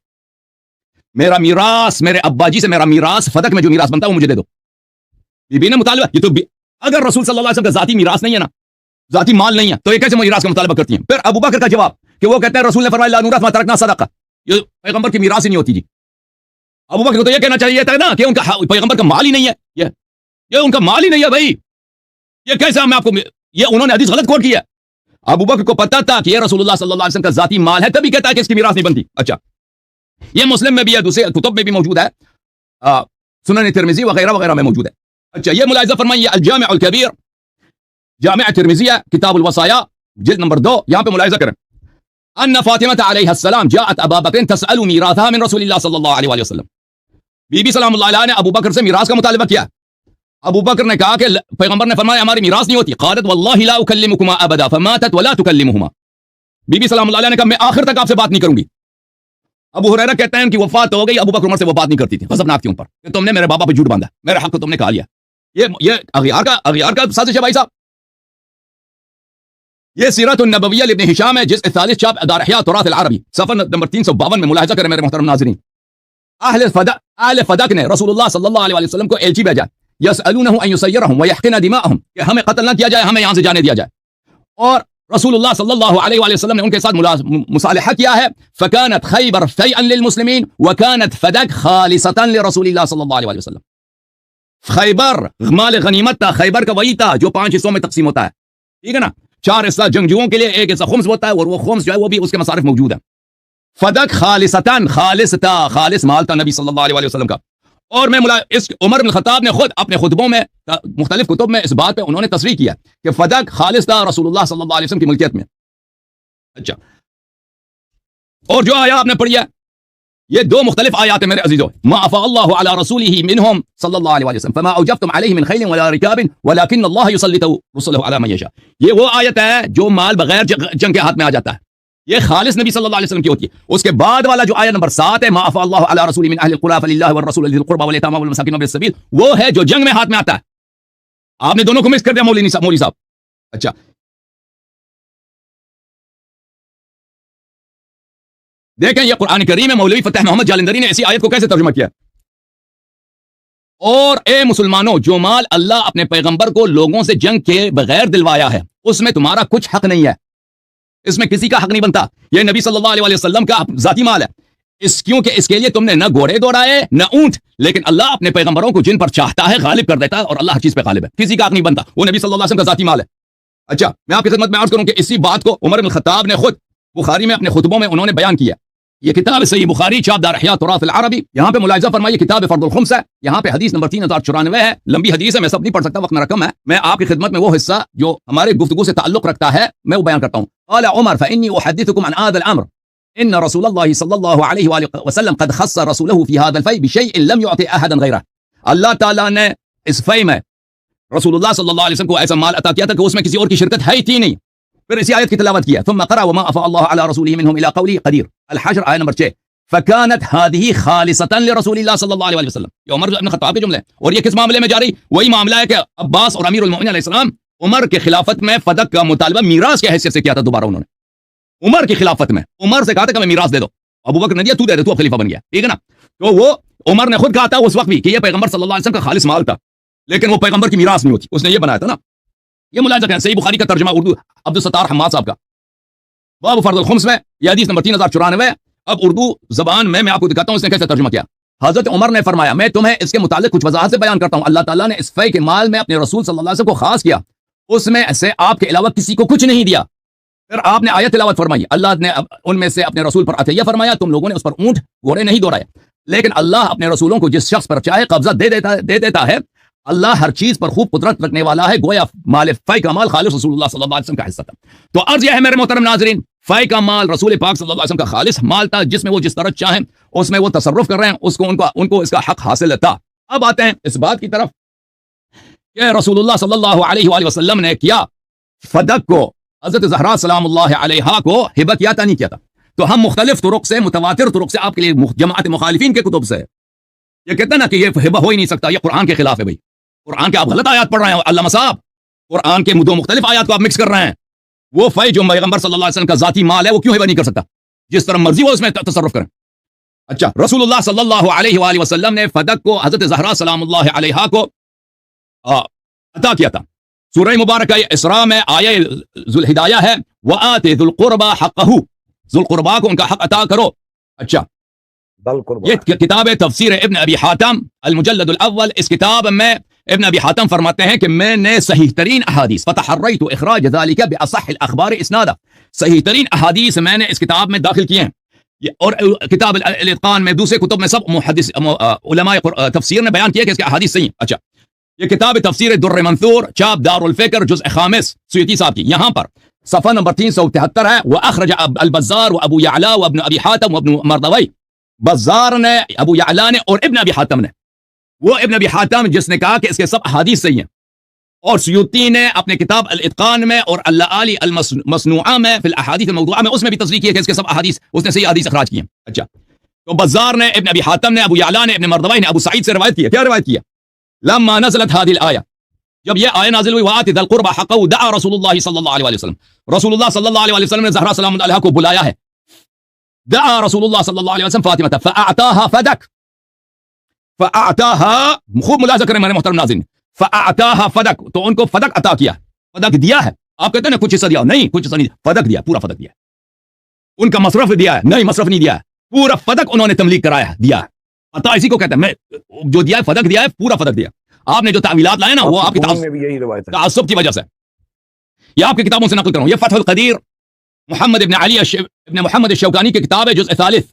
میرا میراث، میرے ابا جی سے میرا میراث، فدک میں جو میراث بنتا ہے وہ مجھے دے دو۔ بی بی نے مطالبہ، یہ تو اگر رسول صلی اللہ علیہ وسلم کا ذاتی میراث نہیں ہے نا، ذاتی مال نہیں ہے، تو یہ کیسے میراث کا مطالبہ کرتی ہیں؟ پھر ابو بکر کا جواب کہ وہ کہتے ہیں رسول نے فرمایا لا نورث ما ترکنا صدقہ، یہ پیغمبر کی میراث ہی نہیں ہوتی جی۔ ابو بکر کو تو یہ کہنا چاہیے تھا نا کہ ان کا پیغمبر کا مال ہی نہیں ہے، یہ ان کا مال ہی نہیں ہے بھائی، یہ کیسا میں آپ کو، یہ انہوں نے حدیث غلط کوٹ کیا۔ ابو بکر کو پتا تھا کہ یہ رسول اللہ صلی اللہ علیہ وسلم کا ذاتی مال ہے، تبھی کہتا ہے کہ اس کی میراث نہیں بنتی۔ اچھا، یہ مسلم میں بھی ہے، دوسرے کتب میں بھی موجود ہے، سنن ترمذی وغیرہ وغیرہ میں موجود ہے۔ اچھا، یہ ملاحظہ فرمائیے الجامع الکبیر، جامع ترمذیہ کتاب الوصایا جلد نمبر 2، یہاں پہ ملاحظہ کریں ان فاطمہ علیہ السلام جاءت ابا بکر تسأل میراثها من رسول اللہ صلی اللہ علیہ وسلم، بی بی سلام اللہ علیہ نے ابو بکر سے میراث کا مطالبہ کیا۔ ابو بکر نے کہا کہ پیغمبر نے فرمایا ہماری میراث نہیں ہوتی، قالت واللہ لا اکلمکما ابدا فماتت ولا تکلمہما، بی بی سلام اللہ علیہ نے کہا میں آخر تک آپ سے بات نہیں کروں گی۔ ابو ہریرہ کہتے ہیں ان کی وفات ہو گئی، ابو بکر عمر سے وہ بات نہیں کرتی تھی، غضبناک تھی ان پر کہ تم نے میرے بابا پہ جھوٹ باندھا، میرے حق کو تم نے کھا لیا۔ یہ اغیار کا سازش ہے بھائی صاحب۔ یہ سیرت النبویہ لابن ہشام ہے، جس 41 چاپ دار احیاء تراث العربی، صفحہ نمبر 352 میں ملاحظہ کریں میرے محترم ناظرین۔ اہل فدق نے رسول اللہ صلی اللہ علیہ وسلم کو ایلچی بھیجا، یسألونہ ان یسیرہم ویحقن دماءہم، کہ ہمیں قتل نہ کیا جائے، ہمیں یہاں سے جانے دیا جائے، اور رسول اللہ صلی اللہ علیہ وآلہ وسلم نے ان کے ساتھ مصالحہ کیا ہے۔ فکانت خیبر فیئا للمسلمین وکانت فدق خالصتا لرسول اللہ صلی اللہ علیہ وآلہ وسلم، خیبر مال غنیمت تھا، خیبر کا وہی تھا جو 5 حصوں میں تقسیم ہوتا ہے، ٹھیک ہے نا، 4 حصہ جنگجوؤں کے لیے، 1 حصہ خمس ہوتا ہے، اور وہ خمس جو ہے وہ بھی اس کے مصارف موجود ہیں۔ فدق خالصتاً، خالص تھا، خالص مال تھا نبی صلی اللہ علیہ وسلم کا۔ اور میں اس عمر بن الخطاب نے خود اپنے خطبوں میں مختلف کتب میں اس بات پہ انہوں نے تصریح کیا کہ فدق خالص تھا رسول اللہ صلی اللہ علیہ وسلم کی ملکیت میں۔ اچھا، اور جو آیات آپ نے پڑھی ہے یہ 2 مختلف آیات ہیں میرے عزیزو، ما افاء اللہ علی رسولہ منہم صلی اللہ علیہ وسلم فما اوجفتم علیہ من خیل ولا رکاب ولکن اللہ یسلط رسلہ علی من یشاء، یہ وہ آیت ہے جو مال بغیر جنگ کے ہاتھ میں آ جاتا ہے، یہ خالص نبی صلی اللہ علیہ وسلم کی ہوتی ہے۔ اس کے بعد والا جو آیت نمبر 7 ہے، ما افاء اللہ علی رسولہ من اہل القرى فللہ والرسول ذی القربى والیتامى والمساکین وابن السبیل، وہ ہے جو جنگ میں ہاتھ میں آتا ہے۔ آپ نے دونوں کو مکس کر دیا مولوی صاحب۔ اچھا، دیکھیں یہ قرآن کریم میں مولوی فتح محمد جالندری نے ایسی آیت کو کیسے ترجمہ کیا۔ اور اے مسلمانوں، جو مال اللہ اپنے پیغمبر کو لوگوں سے جنگ کے بغیر دلوایا ہے اس میں تمہارا کچھ حق نہیں ہے، اس میں کسی کا حق نہیں بنتا، یہ نبی صلی اللہ علیہ وسلم کا ذاتی مال ہے، کیونکہ اس کے لیے تم نے نہ گھوڑے دوڑائے نہ اونٹ، لیکن اللہ اپنے پیغمبروں کو جن پر چاہتا ہے غالب کر دیتا ہے، اور اللہ ہر چیز پہ غالب ہے، کسی کا حق نہیں بنتا، وہ نبی صلی اللہ علیہ وسلم کا ذاتی مال ہے۔ اچھا، میں آپ کی خدمت میں عرض کروں کہ اسی بات کو عمر بن الخطاب نے خود بخاری میں اپنے خطبوں میں انہوں نے بیان کیا۔ یہ کتاب صحیح بخاری چاپ دار احیاء تراث العربی، یہاں پہ ملاحظہ فرمائیے کتاب فرض الخمس ہے، یہاں پہ حدیث نمبر 3094 ہے، لمبی حدیث ہے، میں سب نہیں پڑھ سکتا، وقت میرا کم ہے، میں آپ کی خدمت میں وہ حصہ جو ہمارے گفتگو سے تعلق رکھتا ہے میں وہ بیان کرتا ہوں۔ قال عمر فإني أحدثكم عن هذا الأمر إن رسول الله صلى الله عليه وآله وسلم قد خص رسوله في هذا الفيء بشيء لم يعطي أحدا غيره، اللہ تعالیٰ نے اس فی میں رسول اللہ صلی اللہ علیہ وسلم کو ایسا مال عطا کیا تھا کہ اس میں کسی اور کی شرکت ہے ہی تھی نہیں۔ پھر اسی آیت کی تلاوت کیا، ثم قرأ وما أفاء الله على رسوله منهم إلى قوله قدير، الحشر آیت نمبر 6، فكانت هذه خالصة لرسول الله صلى الله عليه وسلم، یہ عمر بن خطاب کے جملے ہیں، اور یہ کس معاملے میں جاری؟ وہی معاملہ ہے کہ عباس اور امیر المؤمنین علیہ السلام عمر کے خلافت میں فدق کا مطالبہ میراث کی حیثیت سے کیا تھا، دوبارہ انہوں نے عمر کی خلافت میں عمر سے کہا تھا کہ ہمیں میراث دے دو، ابو بکر نے دیا، تو دے دے، تو اب خلیفہ بن گیا، ٹھیک ہے نا۔ تو وہ عمر نے خود کہا تھا اس وقت بھی کہ یہ پیغمبر صلی اللہ علیہ وسلم کا خالص مال تھا، لیکن وہ پیغمبر کی میراث نہیں ہوتی، اس نے یہ بنایا تھا نا۔ یہ ملاحظہ کریں، صحیح بخاری کا ترجمہ اردو عبدالستار حماد صاحب کا، باب فرض الخمس میں، یہ حدیث نمبر 3094۔ اب اردو زبان میں آپ کو دکھاتا ہوں اس نے کیسے ترجمہ کیا۔ حضرت عمر نے فرمایا میں تمہیں اس کے متعلق کچھ وضاحت سے بیان کرتا ہوں. اللہ تعالیٰ نے اس فے کے مال میں اپنے رسول صلی اللہ علیہ وسلم کو خاص کیا, اس میں سے آپ کے علاوہ کسی کو کچھ نہیں دیا. پھر آپ نے آیت تلاوت فرمائی, اللہ نے ان میں سے اپنے رسول پر عطیہ فرمایا, تم لوگوں نے اس پر اونٹ گھوڑے نہیں دوڑائے, لیکن اللہ اپنے رسولوں کو جس شخص پر چاہے قبضہ دے دیتا ہے. اللہ ہر چیز پر خوب قدرت رکھنے والا ہے, گویا مال فے کا مال خالص رسول اللہ صلی اللہ علیہ وسلم کا حصہ تھا. تو عرض یہ ہے میرے محترم ناظرین, فے کا مال رسول پاک صلی اللہ علیہ وسلم کا خالص مال تھا, جس میں وہ جس طرح چاہیں اس میں وہ تصرف کر رہے ہیں, ان کو اس کا حق حاصل تھا. اب آتے ہیں اس بات کی طرف کہ رسول اللہ صلی اللہ علیہ وآلہ وسلم نے کیا فدق کو حضرت زہرا سلام اللہ علیہا کو ہبہ کیا تھا نہیں کیا تھا. تو ہم مختلف طرق سے, متواتر طرق سے آپ کے لیے جماعت مخالفین کے کتب سے یہ کہتے ہیں نا کہ یہ ہبہ ہو ہی نہیں سکتا, یہ قرآن کے خلاف ہے. بھائی قرآن کے آپ غلط آیات پڑھ رہے ہیں علامہ صاحب, قرآن کے دو مختلف آیات کو آپ مکس کر رہے ہیں. وہ فے جو پیغمبر صلی اللہ علیہ وسلم کا ذاتی مال ہے وہ کیوں ہبہ نہیں کر سکتا, جس طرح مرضی وہ اس میں تصرف کریں. اچھا, رسول اللہ صلی اللہ علیہ وآلہ وسلم نے فدق کو حضرت زہرا سلام اللہ علیہا کو عطا کیا تھا. سورہ مبارکہ اسراء میں آیہ ذوالہدایہ ہے, وآتِ ذُو القربى حقہ, ذو القربا کو ان کا حق عطا کرو. اچھا, یہ کتاب تفسیر ابن ابی حاتم المجلد الاول, اس کتاب میں ابن ابی حاتم فرماتے ہیں کہ میں نے صحیح ترین احادیث فتحریت اخراج ذلك باصح الاخبار اسنادا, صحیح ترین احادیث میں نے اس کتاب میں داخل کیے ہیں. اور کتاب الاتقان میں, دوسرے کتب میں سب محدث علماء تفسیر نے بیان کیا کہ اس کے احادیث صحیح ہیں. اچھا, یہ کتاب تفسیر در منثور چاپ دار الفکر جزء خامس سیوطی صاحب کی, یہاں پر صفحہ نمبر 373 ہے. واخرج البزار وابو یعلا وابن ابی حاتم وابن مردوی, بزار نے, ابو یعلا نے اور ابن ابی حاتم نے. وہ ابن ابی حاتم جس نے کہا کہ اس کے سب احادیث صحیح ہیں, اور سیوطی نے اپنے کتاب الاتقان میں اور اللآلی المصنوعہ میں فی الاحادیث الموضوعہ میں اس میں بھی تصریح کی ہے کہ اس کے سب احادیث اس نے صحیح حدیث اخراج کی ہیں. اچھا, تو بزار نے, ابن ابی حاتم نے, ابو یعلا نے, ابن مردوی نے ابو سعید سے روایت کی ہے. کیا روایت کی ہے؟ لما نزلت هذه الآية, جب یہ آیہ نازل ہوئی, وآت ذی القربى حقه دعا رسول اللہ صلی اللہ علیہ وسلم, رسول اللہ صلی اللہ علیہ وسلم نے زہرا سلام اللہ علیہا کو بلایا ہے. دعا رسول اللہ صلی اللہ علیہ وسلم فاطمہ فاعطاها فدک, فاعطاها, خوب ملاحظہ کریں میرے محترم ناظرین, فاعطاها فدک, تو ان کو فدک عطا کیا, فدک دیا ہے. آپ کہتے ہیں نا کچھ حصہ دیا, نہیں کچھ حصہ نہیں, فدک دیا, پورا فدک دیا. ان کا مصرف دیا ہے, نہیں مصرف نہیں دیا ہے, پورا فدک انہوں نے تملیک کرایا ہے, دیا ہے. عطا اسی کو کہتے ہیں, میں جو دیا ہے فدک دیا ہے, پورا فدک دیا. آپ نے جو تعویلات لائے نا وہ آپ کی تعصب کی وجہ سے, یہ آپ کی کتابوں سے نقل کروں. یہ فتح القدیر محمد ابن علی ابن محمد الشوکانی کی کتاب ہے, جزء ثالث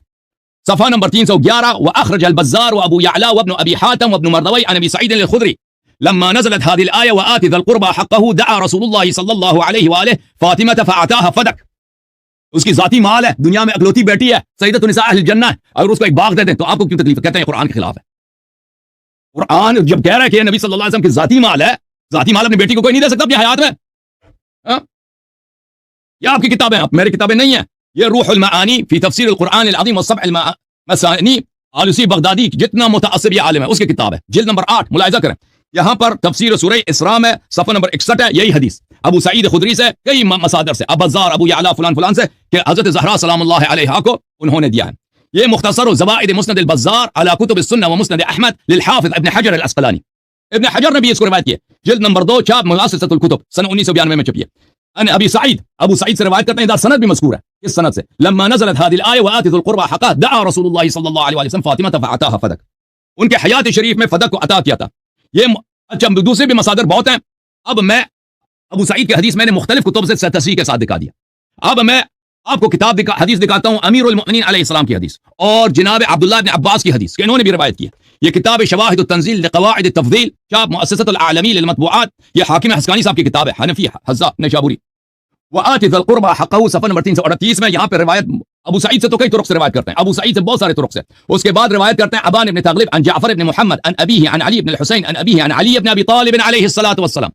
صفحہ نمبر 311. واخرج البزار وابو يعلى وابن ابي حاتم وابن مردوي عن ابي سعيد الخدري لما نزلت هذه الايه وآت ذا القربى حقه دعا رسول الله صلى الله عليه واله فاطمه فاعطاها فدك. اس کی ذاتی مال ہے, دنیا میں اکلوتی بیٹی ہے, سیدۃ نساء اہل الجنہ ہے, اگر اس کو ایک باغ دے دیں تو آپ کو کیوں تکلیف ہے؟ کہتے ہیں قرآن کے خلاف ہے. قرآن جب کہہ رہا ہے کہ نبی صلی اللہ علیہ وسلم کی ذاتی مال ہے, ذاتی مال اپنی بیٹی کو کوئی نہیں دے سکتا اپنی حیات میں. یہ آپ کی کتابیں, میری کتابیں نہیں ہیں. یہ روح المعانی فی تفسیر القرآن العظیم والسبع المثانی, آلوسی بغدادی جتنا متعصب یہ عالم ہے اس کی کتاب ہے, جلد نمبر 8, ملاحظہ کریں. یہاں پر تفسیر سورہ اسراء میں صفحہ نمبر 61 ہے, یہی حدیث ابو سعید خدری سے, کئی مصادر سے, ابزار, ابو یعلا, فلان فلان سے, کہ حضرت زہرا سلام اللہ علیہا کو انہوں نے دیا ہے. یہ مختصر زوائد مسند البزار علی کتب السنہ و مسند احمد للحافظ ابن حجر الاسقلانی, ابن حجر نے بھی اس کو روایت کی ہے, جلد نمبر 2 چاپ مؤسسۃ الکتب سن 1992 میں چھپی ہے. ان ابی سعید, ابو سعید سے روایت کرتے ہیں, سند بھی مذکور ہے اس سند سے. لما نزلت هذه الايه وآت ذو القربى حقه دعا رسول الله صلی اللہ علیہ وسلم فاطمہ فاعطاها فدک, ان کے حیات شریف میں فدک کو عطا کیا تھا. یہ اچھا, دوسرے بھی مصادر بہت ہیں. اب میں ابو سعید کی حدیث میں نے مختلف کتب سے تصحیح کے ساتھ دکھا دیا. اب میں آپ کو حدیث دکھاتا ہوں, امیر المؤمنین علیہ السلام کی حدیث اور جناب عبداللہ بن عباس کی حدیث, کہ انہوں نے بھی روایت کی ہے. یہ کتاب شواہد التنزیل لقواعد التفضیل چاپ مؤسسۃ العالمی للمطبوعات, یہ حاکم حسقانی صاحب کی کتاب ہے, حنفی حذا نشابوری. وآت ذی القربى حقه صفحہ نمبر 338 میں. یہاں پہ روایت ابو سعید سے تو کئی طرق سے روایت کرتے ہیں, ابو سعید سے بہت سارے طرق سے. اس کے بعد روایت کرتے ہیں ابان ابن تغلب عن جعفر ابن محمد عن ابیہ عن علی ابن الحسین عن ابیہ عن علی ابن ابی طالب علیہ الصلوۃ والسلام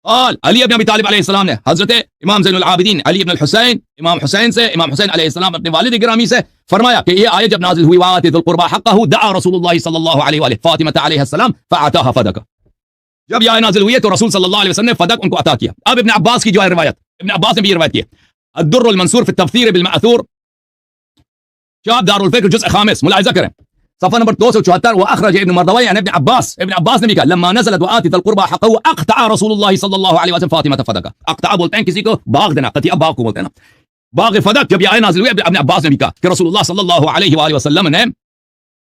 قال, علی ابن ابی طالب علیہ السلام نے حضرت امام زین العابدین علی ابن الحسین, امام حسین سے, امام حسین علیہ السلام اپنے والد گرامی سے فرمایا کہ یہ آیت جب نازل ہوئی, وآت ذی القربى حقه دعا رسول اللہ صلی اللہ علیہ وآلہ فاطمہ علیہ السلام فاعطاها فدک. جب یہ آیت نازل ہوئی تو رسول صلی اللہ علیہ وسلم نے فدک ان کو عطا کیا. اب ابن عباس کی جو ہے روایت, ابن عباس نے بھی روایت کی ہے, الدر المنصور فی التفسیر بالمأثور چاپ دار الفکر جزء خامس, ملاحظہ کریں صفحہ نمبر 274. واخرج ابن مردوی عن ابن عباس, ابن عباس نے بھی کہا لما نزلت وآت ذی القربى حقه اقطع رسول اللہ صلی اللہ علیہ وسلم فاطمہ فدک. اقطع بولتے ہیں کسی کو باغ دینا, قطیع باغ کو بولتے ہیں نا, باغ فدک. جب یہ آیت نازل ہوئی ابن عباس نے بھی کہا کہ رسول اللہ صلی اللہ علیہ وآلہ وسلم نے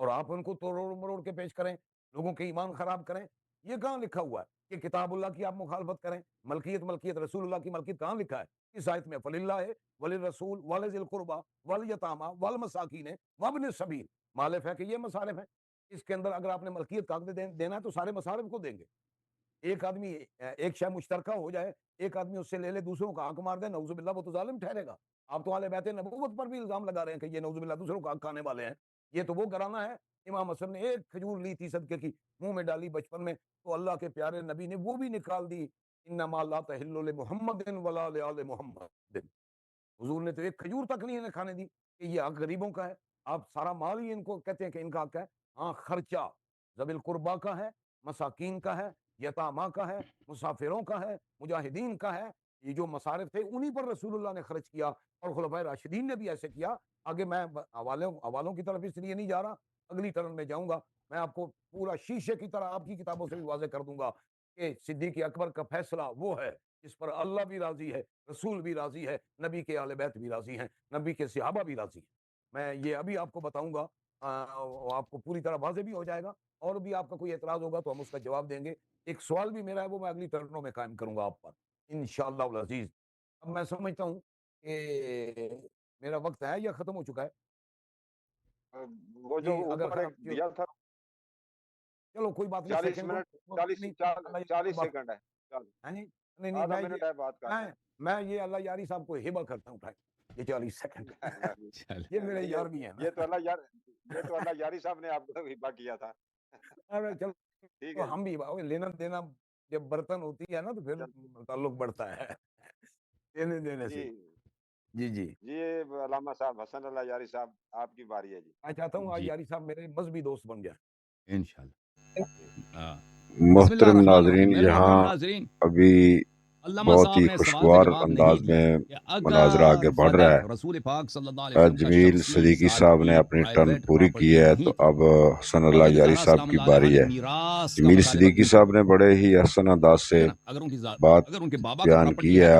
اور آپ ان کو توڑ مروڑ کے پیش کریں, لوگوں کے ایمان خراب کریں. یہ کہاں لکھا ہوا ہے کہ کتاب اللہ کی آپ مخالفت کریں؟ ملکیت رسول اللہ کی ملکیت کہاں لکھا ہے اس آیت میں؟ فَلِلَّهِ وَلِلرَّسُولِ وَلِذِي الْقُرْبَى وَالْيَتَامَى وَالْمَسَاكِينِ وَابْنِ السَّبِيلِ. مالف ہے کہ یہ مصارف ہیں. اس کے اندر اگر آپ نے ملکیت کا حق دینا ہے تو سارے مصارف کو دیں گے. ایک آدمی ایک شے مشترکہ ہو جائے, ایک آدمی اس سے لے لے, دوسروں کا حق مار دے, نعوذ باللہ وہ تو ظالم ٹھہرے گا. آپ تو اہل بیت نبوت پر بھی الزام لگا رہے ہیں کہ یہ نعوذ باللہ دوسروں کا حق کھانے والے ہیں. یہ تو وہ گرانا ہے. امام حسن نے ایک کھجور لی تھی صدقے کی, منہ میں ڈالی بچپن میں, تو اللہ کے پیارے نبی نے وہ بھی نکال دی. انما لا تحل لمحمد ولا لآل محمد. حضور نے تو ایک کھجور تک نہیں انہیں کھانے دی کہ یہ حق غریبوں کا ہے. آپ سارا مال ہی ان کو کہتے ہیں کہ ان کا حق ہے. ہاں, خرچہ ذوی القربا کا ہے, مساکین کا ہے, یتاما کا ہے, مسافروں کا ہے, مجاہدین کا ہے. یہ جو مصارف تھے انہی پر رسول اللہ نے خرچ کیا, اور خلفائے راشدین نے بھی ایسے کیا. آگے میں حوالوں کی طرف اس لیے نہیں جا رہا, اگلی ٹرن میں جاؤں گا. میں آپ کو پورا شیشے کی طرح آپ کی کتابوں سے بھی واضح کر دوں گا کہ صدیق اکبر کا فیصلہ وہ ہے جس پر اللہ بھی راضی ہے, رسول بھی راضی ہے, نبی کے اہل بیت بھی راضی ہیں, نبی کے صحابہ بھی راضی ہیں. میں یہ ابھی آپ کو بتاؤں گا, آپ کو پوری طرح واضح بھی ہو جائے گا. اور بھی آپ کا کوئی اعتراض ہوگا تو ہم اس کا جواب دیں گے. ایک سوال بھی میرا ہے, وہ میں اگلی ٹرنوں میں قائم کروں گا آپ پر انشاءاللہ العزیز. اب میں سمجھتا ہوں کہ میرا وقت ہے یا ختم ہو چکا ہے؟ وہ جو جی, اگر اوپر ایک دیا تھا چلو کوئی بات نہیں, 40 سیکنڈ منٹ 40 سیکنڈ ہے. نہیں, آدھا منٹ ہے بات کا. میں یہ اللہ یاری صاحب کو ہبہ کرتا ہوں یہ 40 سیکنڈ. یہ میرے یار بھی ہیں. یہ تو اللہ یاری صاحب نے آپ کو ہبہ کیا تھا. چلو ٹھیک ہے, ہم بھی لینا دینا جب برتن ہوتی ہے نا تو پھر تعلق بڑھتا ہے دینے دینے سے. جی جی جی, علامہ صاحب حسن اللہ یاری صاحب آپ کی باری ہے. جی, میں چاہتا ہوں آج یاری صاحب میرے مذہبی دوست بن جائے انشاءاللہ. محترم ناظرین, یہاں ابھی بہت ہی خوشگوار انداز میں مناظرہ آگے بڑھ رہا ہے. جمیل صدیقی صاحب نے اپنی ٹرن پوری کی ہے, تو اب حسن اللہ یاری صاحب کی باری ہے. جمیل صدیقی صاحب نے بڑے ہی حسن انداز سے بات بیان کی ہے,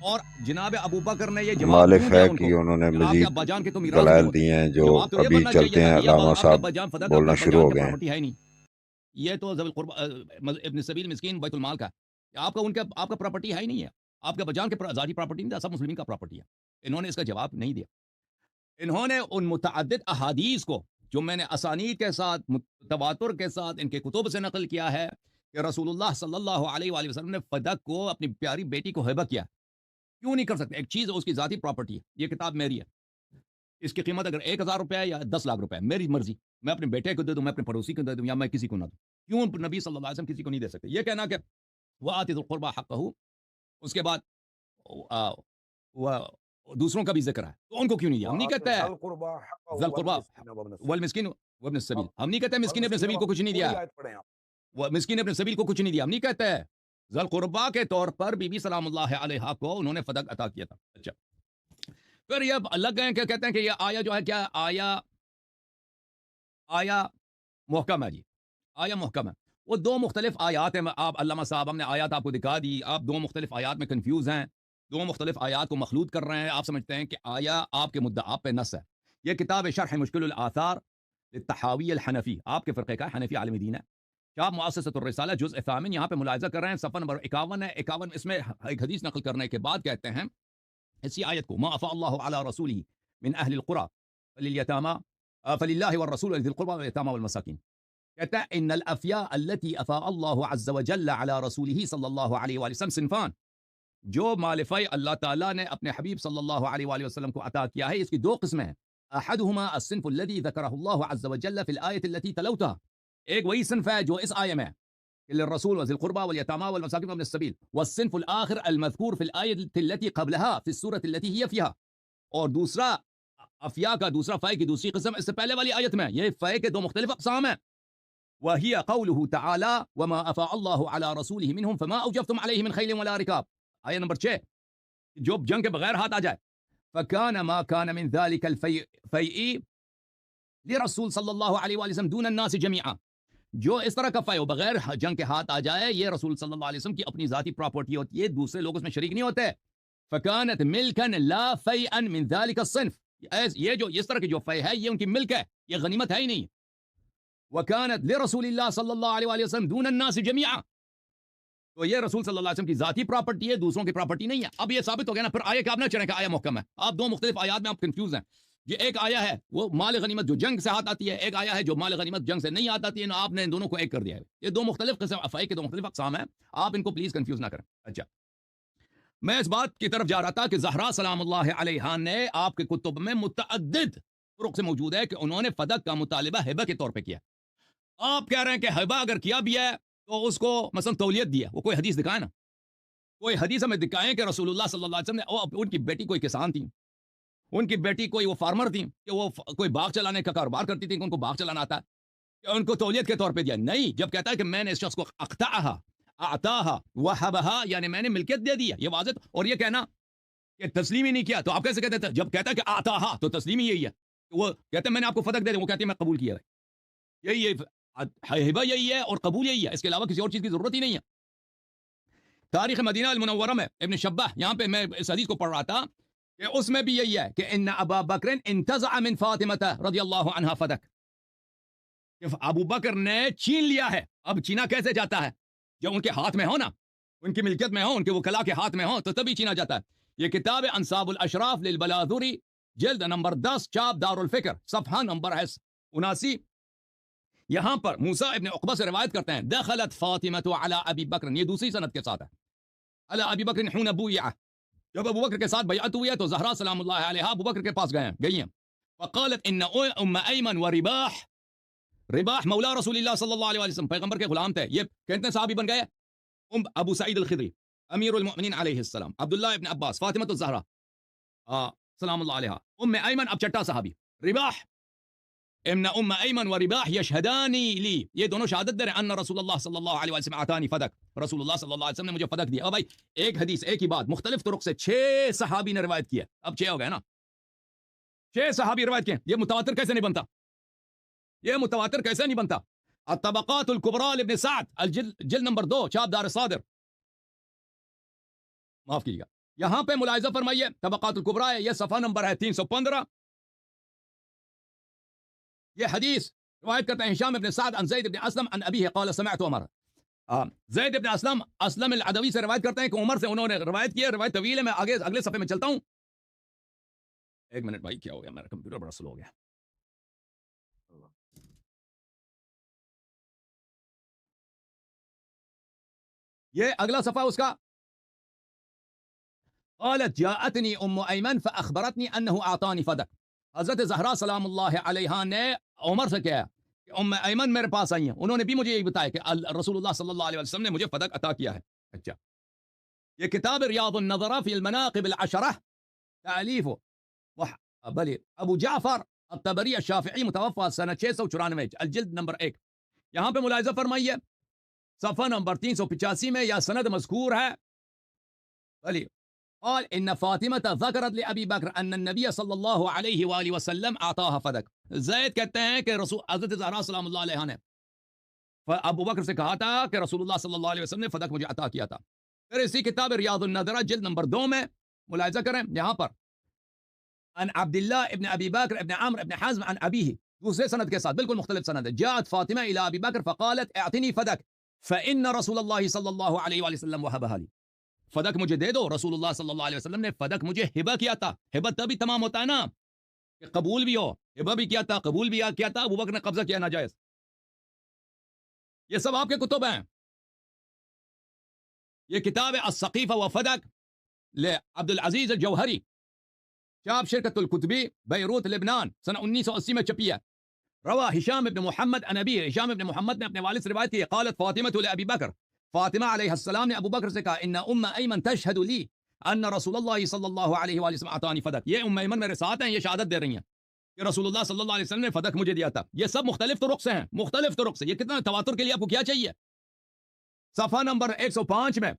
اور جناب ابوبکر نے یہ جواب مالف ہے کہ انہوں نے مزید دلائل دیے ہیں جو ابھی چلتے ہیں. علامہ صاحب بولنا شروع ہو گئے ہیں. یہ تو ذوی القربہ ابن سبیل مسکین بیت المال کا, آپ کا پراپرٹی ہے ہی نہیں ہے. آپ کا بجان کے ذاتی پراپرٹی نہیں تھا, سب مسلمین کا پراپرٹی ہے. انہوں نے اس کا جواب نہیں دیا. انہوں نے ان متعدد احادیث کو جو میں نے اسانید کے ساتھ تواتر کے ساتھ ان کے کتب سے نقل کیا ہے کہ رسول اللہ صلی اللہ علیہ وآلہ وسلم نے فدق کو اپنی پیاری بیٹی کو ہبہ کیا. کیوں نہیں کر سکتے؟ ایک چیز اس کی ذاتی پراپرٹی ہے. یہ کتاب میری ہے, اس کی قیمت اگر 1000 روپے ہے یا 10 لاکھ روپے ہے, میری مرضی. میں اپنے بیٹے کو دے دوں, میں اپنے پڑوسی کو دے دوں, یا میں کسی کو نہ دوں. کیوں نبی صلی اللہ علیہ وسلم کسی کو نہیں دے سکتے؟ یہ کہنا کہ وآتِ ذی القربى حقہ, اس کے بعد دوسروں کا بھی ذکر ہے, تو ان کو کیوں نہیں دیا؟ ہم نہیں کہتے ذی القربى والمسکین وابن السبیل. ہم نہیں کہتے مسکین ابن سبیل کو کچھ نہیں دیا, وہ مسکین ابن سبیل کو کچھ نہیں دیا. ہم نہیں کہتے. ذی القربى کے طور پر بی بی سلام اللہ علیہا کو انہوں نے فدق عطا کیا تھا. اچھا, پھر یہ الگ ہیں کہ کہتے ہیں کہ یہ آیا جو ہے کیا آیا محکم ہے. جی, آیا محکم ہے. وہ دو مختلف آیات ہیں. آپ علامہ صاحب ہم نے آیات آپ کو دکھا دی, آپ دو مختلف آیات میں کنفیوز ہیں, دو مختلف آیات کو مخلوط کر رہے ہیں. آپ سمجھتے ہیں کہ آیا آپ کے مدعا پہ نص ہے. یہ کتاب شرح مشکل الآثار للطحاوی الحنفی, آپ کے فرقے کا حنفی عالم دین ہے, چاپ مؤسسۃ الرسالہ جزء ثامن. یہاں پہ ملاحظہ کر رہے ہیں, صفحہ نمبر 51 ہے. 51 اس میں ایک حدیث نقل کرنے کے بعد کہتے ہیں اسی آیت کو, ما افاء اللہ علی رسولہ من اہل القرى فلیلیتاما فللہ والرسول ذی القربى والیتاما والمساکین. کہتا ہے ان الافیاء التي افاء اللہ عز وجل علی رسولہ صلی اللہ علیہ وآلہ وسلم صنفان. جو مالفائی اللہ تعالیٰ نے اپنے حبیب صلی اللہ علیہ وآلہ وسلم کو عطا کیا ہے, اس کی دو قسمیں ہیں. احدہما الصنف الذي ذکرہ اللہ عز وجل فی الآیۃ التي تلوتها, ایک وہی صنف ہے جو اس آیے میں للرسول وذی القربى والیتاما والمساکین وابن السبیل, والصنف الآخر المذکور فی الآیۃ التي قبلها فی السورۃ التي هي فیہا. اور دوسرا افیا کا دوسرا فے کی دوسری قسم اس سے پہلے والی آیت میں. یہ فے کے دو مختلف اقسام ہیں. وَهِيَ قَوْلُهُ تَعَالَى وَمَا أَفَاءَ اللَّهُ عَلَى رَسُولِهِ مِنْهُمْ فَمَا أَوْجَفْتُمْ عَلَيْهِ مِنْ خَيْلٍ وَلَا رِكَابٍ. آیت نمبر 6, جو جنگ کے بغیر ہاتھ آ جائے. فَكَانَ مَا كَانَ مِنْ ذَلِكَ الْفَيْءِ لِرَسُول صلی اللہ علیہ وآلہ وسلم دون الناس جميعا. جو اس طرح کا فے ہو بغیر جنگ کے ہاتھ آ جائے, یہ رسول صلی اللہ علیہ وسلم کی اپنی ذاتی پراپرٹی ہوتی ہے, دوسرے لوگ اس میں شریک نہیں ہوتے. فَكَانَتْ مِلْكًا لَا فَيْئًا مِنْ ذَلِكَ الصِّنْفِ. یہ جو اس طرح کی جو فے ہے یہ ان کی ملک ہے، یہ غنیمت ہے ہی نہیں. وَكَانَتْ لِرَسُولِ اللَّهِ صلی اللہ علیہ وسلم دون الناس جميعا، تو یہ رسول صلی اللہ علیہ وسلم کی ذاتی پراپرٹی ہے، دوسروں کی پراپرٹی نہیں ہے. اب یہ ثابت ہو گیا نا. پھر آیا کہ آپ نہ چڑھیں کہ آیا محکم ہے. آپ دو مختلف آیات میں آپ کنفیوز ہیں. یہ ایک آیا ہے وہ مال غنیمت جو جنگ سے ہاتھ آتی ہے، ایک آیا ہے جو مال غنیمت جنگ سے نہیں ہاتھ آتی ہے. نا آپ نے ان دونوں کو ایک کر دیا ہے. یہ دو مختلف قسم فے کے دو مختلف اقسام ہیں. آپ ان کو پلیز کنفیوز نہ کریں. اچھا، میں اس بات کی طرف جا رہا تھا کہ زہرا سلام اللہ علیہا نے آپ کے کتب میں متعدد طرق سے موجود ہے کہ انہوں نے فدق کا مطالبہ ہبہ کے طور پہ کیا. آپ کہہ رہے ہیں کہ ہبہ اگر کیا بھی ہے تو اس کو مثلا تولیت دیا. وہ کوئی حدیث دکھائے نا، کوئی حدیث ہمیں دکھائیں کہ رسول اللہ صلی اللہ علیہ وسلم نے ان کی بیٹی کوئی کسان تھی، ان کی بیٹی کوئی وہ فارمر تھی کہ وہ کوئی باغ چلانے کا کاروبار کرتی تھی کہ ان کو باغ چلانا آتا ہے، کہ ان کو تولیت کے طور پہ دیا. نہیں، جب کہتا ہے کہ میں نے اس شخص کو اقطعہا اعطاہا وہبہا، یعنی میں نے ملکیت دے دی ہے، یہ واضح. اور یہ کہنا کہ تسلیم ہی نہیں کیا، تو آپ کیسے کہتے ہیں؟ جب کہتا ہے کہ اعطاہا تو تسلیم ہی یہی ہے. وہ کہتے ہیں میں نے آپ کو فتح دے دی، وہ کہتے ہیں میں قبول کیا ہے. یہی ہبہ یہی ہے اور قبول یہی ہے، اس کے علاوہ کسی اور چیز کی ضرورت ہی نہیں ہے. تاریخ مدینہ المنورہ میں ابن شبہ، یہاں پہ میں اس حدیث کو پڑھ رہا تھا کہ اس میں بھی یہی ہے کہ ان ابا بکر انتزع من فاطمہ رضی اللہ عنہا فدک، کہ ابو بکر نے چھین لیا ہے. اب چھینا کیسے جاتا ہے؟ جب ان کے ہاتھ میں ہو نا، ان کی ملکیت میں ہو، ان کے وکلاء کے ہاتھ میں ہو، تو تبھی چھینا جاتا ہے. یہ کتاب انصاب الاشراف للبلاذری، جلد نمبر 10، چاپ دار الفکر، صفحہ نمبر ہے 79. یہاں پر موسیٰ ابن عقبہ سے روایت کرتے ہیں دخلت فاطمہ علی ابی بکر، یہ دوسری سند کے ساتھ ہے، علی ابی بکر حین بویعہ، جب ابو بکر کے ساتھ بیعت ہوئی ہے تو زہرا سلام اللہ علیہا ابو بکر کے پاس گئی ہیں. فقالت ان ام ایمن ورباح، رباح مولا رسول اللہ صلی اللہ علیہ وسلم، پیغمبر کے غلام تھے. یہ کتنے صحابی بن گئے؟ ابو سعید الخدری، امیر المؤمنین علیہ السلام، عبداللہ ابن عباس، فاطمہ الزہرا سلام اللہ علیہا، ام ایمن اب چھٹا صحابی رباح. ان ام ایمن و رباح یشہدانی لی، یہ دونوں شہادت دے رہے ہیں ان رسول اللہ صلی اللہ علیہ وسلم اعطانی فدق، رسول اللہ صلی اللہ علیہ وسلم نے مجھے فدق دیا. اب بھائی ایک حدیث ایک ہی بات مختلف طرق سے 6 صحابی نے روایت کی ہے. اب 6 ہو گئے نا، 6 صحابی روایت کیے. یہ متواتر کیسے نہیں بنتا؟ یہ متواتر کیسے نہیں بنتا؟ الطبقات الکبریٰ لابن سعد، جلد نمبر 2، چاپ دار صادر. معاف کیجیے گا، یہاں پہ ملاحظہ فرمائیے طبقات الکبریٰ ہے، یہ صفحہ نمبر ہے 315. یہ حدیث روایت کرتے ہیں ہشام ابن سعد عن زید ابن اسلم عن ابیہ قال سمعت عمر. زید ابن اسلم العدوی سے روایت کرتے ہیں کہ عمر سے انہوں نے روایت کی ہے. روایت طویل ہے، میں آگے اگلے صفحے میں چلتا ہوں. ایک منٹ بھائی، کیا ہو گیا؟ میرا کمپیوٹر بڑا سلو ہو گیا. یہ اگلا صفحہ اس کا، قالت جاءتنی ام ایمن فاخبرتنی انه اعطانی فدق. حضرت زہرا سلام اللہ علیہا نے عمر سے کہا کہ ام ایمن میرے پاس آئی ہیں، انہوں نے بھی مجھے یہی بتایا کہ رسول اللہ صلی اللہ علیہ وسلم نے مجھے فدق عطا کیا ہے. اچھا، یہ کتاب ریاض النظرہ فی المناقب العشرہ، تالیف بلی ابو جعفر الطبری الشافعی، متوفى سنہ 694، الجلد نمبر 1. یہاں پہ ملاحظہ فرمائیے صفحہ نمبر 385 میں یا سند مذکور ہے. بلی قال ان فاطمہ ذکرت لابی بکر ان النبی صلی اللہ علیہ وآلہ وسلم اعطاها فدق. زید کہتے ہیں کہ رسول حضرت زہرا سلام اللہ علیہ نے ابو بکر سے کہا تھا کہ رسول اللہ صلی اللہ علیہ وسلم نے فدق مجھے عطا کیا تھا. پھر اسی کتاب ریاض النظرہ جلد نمبر 2 میں ملاحظہ کریں، یہاں پر ان عبداللہ ابن ابی بکر ابن عمرو ابن حزم عن ابیہ، دوسرے سند کے ساتھ بالکل مختلف سند ہے. جاءت فاطمہ الى ابی بکر فقالت اعطنی فدق فان رسول اللہ صلی اللہ علیہ وآلہ وسلم وهبها لی. فدق مجھے دے دو، رسول اللہ صلی اللہ علیہ وسلم نے فدق مجھے ہبہ کیا تھا. ہبہ تبھی تمام ہوتا ہے نا کہ قبول بھی ہو، ہبہ بھی کیا تھا، قبول بھی کیا تھا. ابو بکر نے قبضہ کیا ناجائز. یہ سب آپ کے کتب ہیں. یہ کتاب السقیفہ و فدق لعبد العزیز الجوہری، چاپ شرکت الکتبی، بیروت لبنان، سنہ 1980 میں چھپی ہے. روا ہشام ابن محمد عن ابیہ، ہشام ابن محمد نے اپنے والد سے روایت کی. قالت فاطمہ لابی بکر، فاطمہ علیہ السلام نے ابو بکر سے کہا ان ام ایمن تشہد لی ان رسول اللہ صلی اللہ علیہ وآلہ وسلم اعطانی فدق. یہ ام ایمن میرے ساتھ ہیں، یہ شہادت دے رہی ہیں کہ رسول اللہ صلی اللہ علیہ وسلم نے فدق مجھے دیا تھا. یہ سب مختلف طرق سے ہیں، مختلف طرق سے. یہ کتنا تواتر کے لیے آپ کو کیا چاہیے؟ صفحہ نمبر 105 میں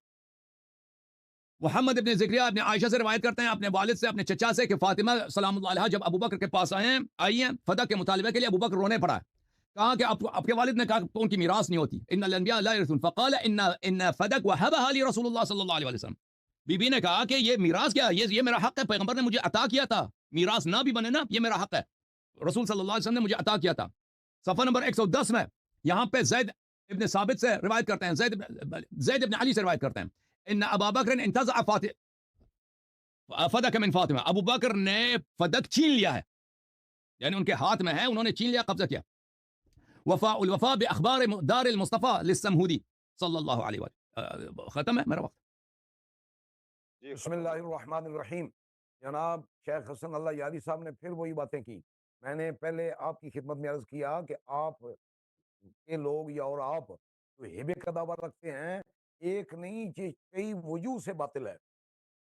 محمد ابن ذکریہ ابن عائشہ سے روایت کرتے ہیں اپنے والد سے، اپنے چچا سے، کہ فاطمہ سلام اللہ علیہا جب ابو بکر کے پاس آئی ہیں فدق کے مطالبے کے لیے، ابو بکر رونے پڑا. کہا کہ آپ کے والد نے کہا کہ ان کی میراث نہیں ہوتی، ان الانبیاء لا یرثون، فقال ان فدق وهبها لي رسول اللہ صلی اللہ علیہ وسلم. بی بی نے کہا کہ یہ میراث کیا ہے، یہ میرا حق ہے، پیغمبر نے مجھے عطا کیا تھا. میراث نہ بھی بنے نا یہ میرا حق ہے. رسول صلی اللہ علیہ وسلم نے مجھے عطا کیا تھا. صفحہ نمبر 110 میں یہاں پہ زید ابن ثابت سے روایت کرتے ہیں, زید ابن علی سے روایت کرتے ہیں, ان ابا بکر انتزع فدک من فاطمہ, ابو بکر نے فدک چھین لیا ہے, یعنی ان کے ہاتھ میں ہے, انہوں نے چھین لیا, قبضہ کیا. الوفاء باخبار دار المصطفیٰ للسمہودی صلی اللہ علیہ وسلم. ختم ہے میرا وقت. جی بسم اللہ الرحمن الرحیم. جناب شیخ حسن اللہ یاری صاحب نے پھر وہی باتیں کی. میں نے پہلے آپ کی خدمت میں عرض کیا کہ آپ کے لوگ یا اور آپ جو ہیبے کا دعویٰ رکھتے ہیں, ایک نہیں کئی وجوہ سے باطل ہے.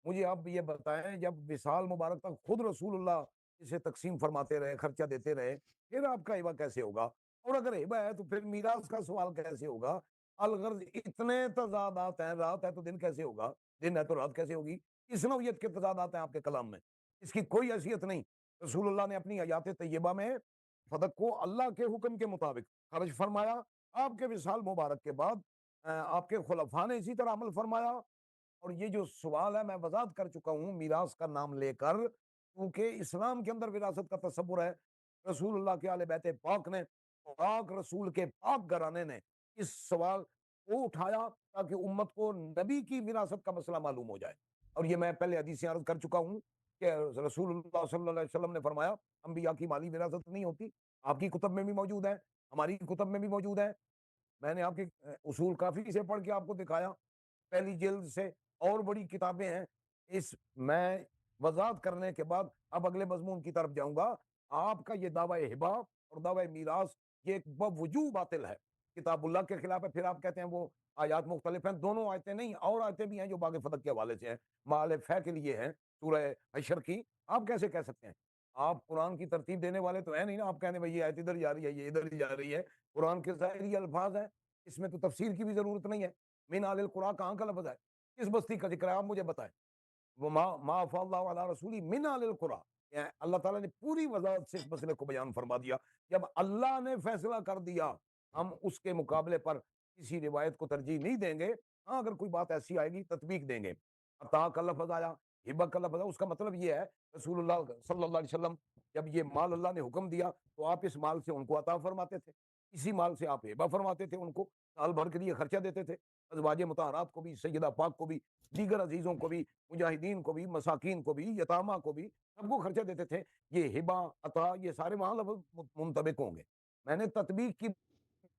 مجھے آپ یہ بتائیں, جب وصال مبارک تک خود رسول اللہ اسے تقسیم فرماتے رہے, خرچہ دیتے رہے, پھر آپ کا ہیبہ کیسے ہوگا؟ اور اگر ہیبہ ہے تو پھر میراث کا سوال کیسے ہوگا؟ الغرض اتنے تضادات ہیں, رات ہے تو دن کیسے ہوگا, دن ہے تو رات کیسے ہوگی؟ اس نوعیت کے تضادات ہیں آپ کے کلام میں, اس کی کوئی حیثیت نہیں. رسول اللہ نے اپنی حیات طیبہ میں فدق کو اللہ کے حکم کے مطابق خرچ فرمایا. آپ کے وصال مبارک کے بعد آپ کے خلفاء نے اسی طرح عمل فرمایا. اور یہ جو سوال ہے میں وضاحت کر چکا ہوں میراث کا نام لے کر, کیونکہ اسلام کے اندر وراثت کا تصور ہے. رسول اللہ کے آل بیت پاک نے, پاک رسول کے پاک گھرانے نے اس سوال کو اٹھایا تاکہ امت کو نبی کی وراثت کا مسئلہ معلوم ہو جائے. اور یہ میں پہلے حدیثیں عرض کر چکا ہوں کہ رسول اللہ صلی اللہ علیہ وسلم نے فرمایا انبیاء کی مالی وراثت نہیں ہوتی. آپ کی کتب میں بھی موجود ہے, ہماری کتب میں بھی موجود ہے. میں نے آپ کے اصول کافی سے پڑھ کے آپ کو دکھایا, پہلی جلد سے اور بڑی کتابیں ہیں. اس میں وضاحت کرنے کے بعد اب اگلے مضمون کی طرف جاؤں گا. آپ کا یہ دعوی ہبہ اور دعوی میراث یہ ایک بوجوہ باطل ہے, کتاب اللہ کے خلاف ہے. پھر آپ کہتے ہیں وہ آیات مختلف ہیں, دونوں آیتیں نہیں, اور آیتیں بھی ہیں جو باغ فدق کے حوالے سے ہیں, مال فہ کے لیے ہیں, سورہ حشر کی. آپ کیسے کہہ سکتے ہیں؟ آپ قرآن کی ترتیب دینے والے تو ہیں نہیں نا. آپ کہنے بھائی یہ آیت ادھر جا رہی ہے, یہ ادھر جا رہی ہے. قرآن کے ظاہری الفاظ ہیں, اس میں تو تفسیر کی بھی ضرورت نہیں ہے. من آل القرآ کہاں کا لفظ ہے, کس بستی کا ذکر ہے, آپ مجھے بتائیں. وہ ما افاء اللہ علی رسولی من آل القرآ, اللہ تعالیٰ نے پوری وضاحت سے اس مسئلے کو بیان فرما دیا. جب اللہ نے فیصلہ کر دیا, ہم اس کے مقابلے پر کسی روایت کو ترجیح نہیں دیں گے. ہاں اگر کوئی بات ایسی آئے گی تطبیق دیں گے. عطا کا لفظ آیا, ہبہ کا لفظ آیا, اس کا مطلب یہ ہے رسول اللہ صلی اللہ علیہ وسلم جب یہ مال اللہ نے حکم دیا تو آپ اس مال سے ان کو عطا فرماتے تھے, اسی مال سے آپ ہبہ فرماتے تھے, ان کو سال بھر کے لیے خرچہ دیتے تھے. ازواج مطہرات کو بھی, سیدہ پاک کو بھی, دیگر عزیزوں کو بھی, مجاہدین کو بھی, مساکین کو بھی, یتامہ کو بھی, سب کو خرچہ دیتے تھے. یہ ہبہ عطا یہ سارے وہاں لفظ منطبق ہوں گے. میں نے تطبیق کی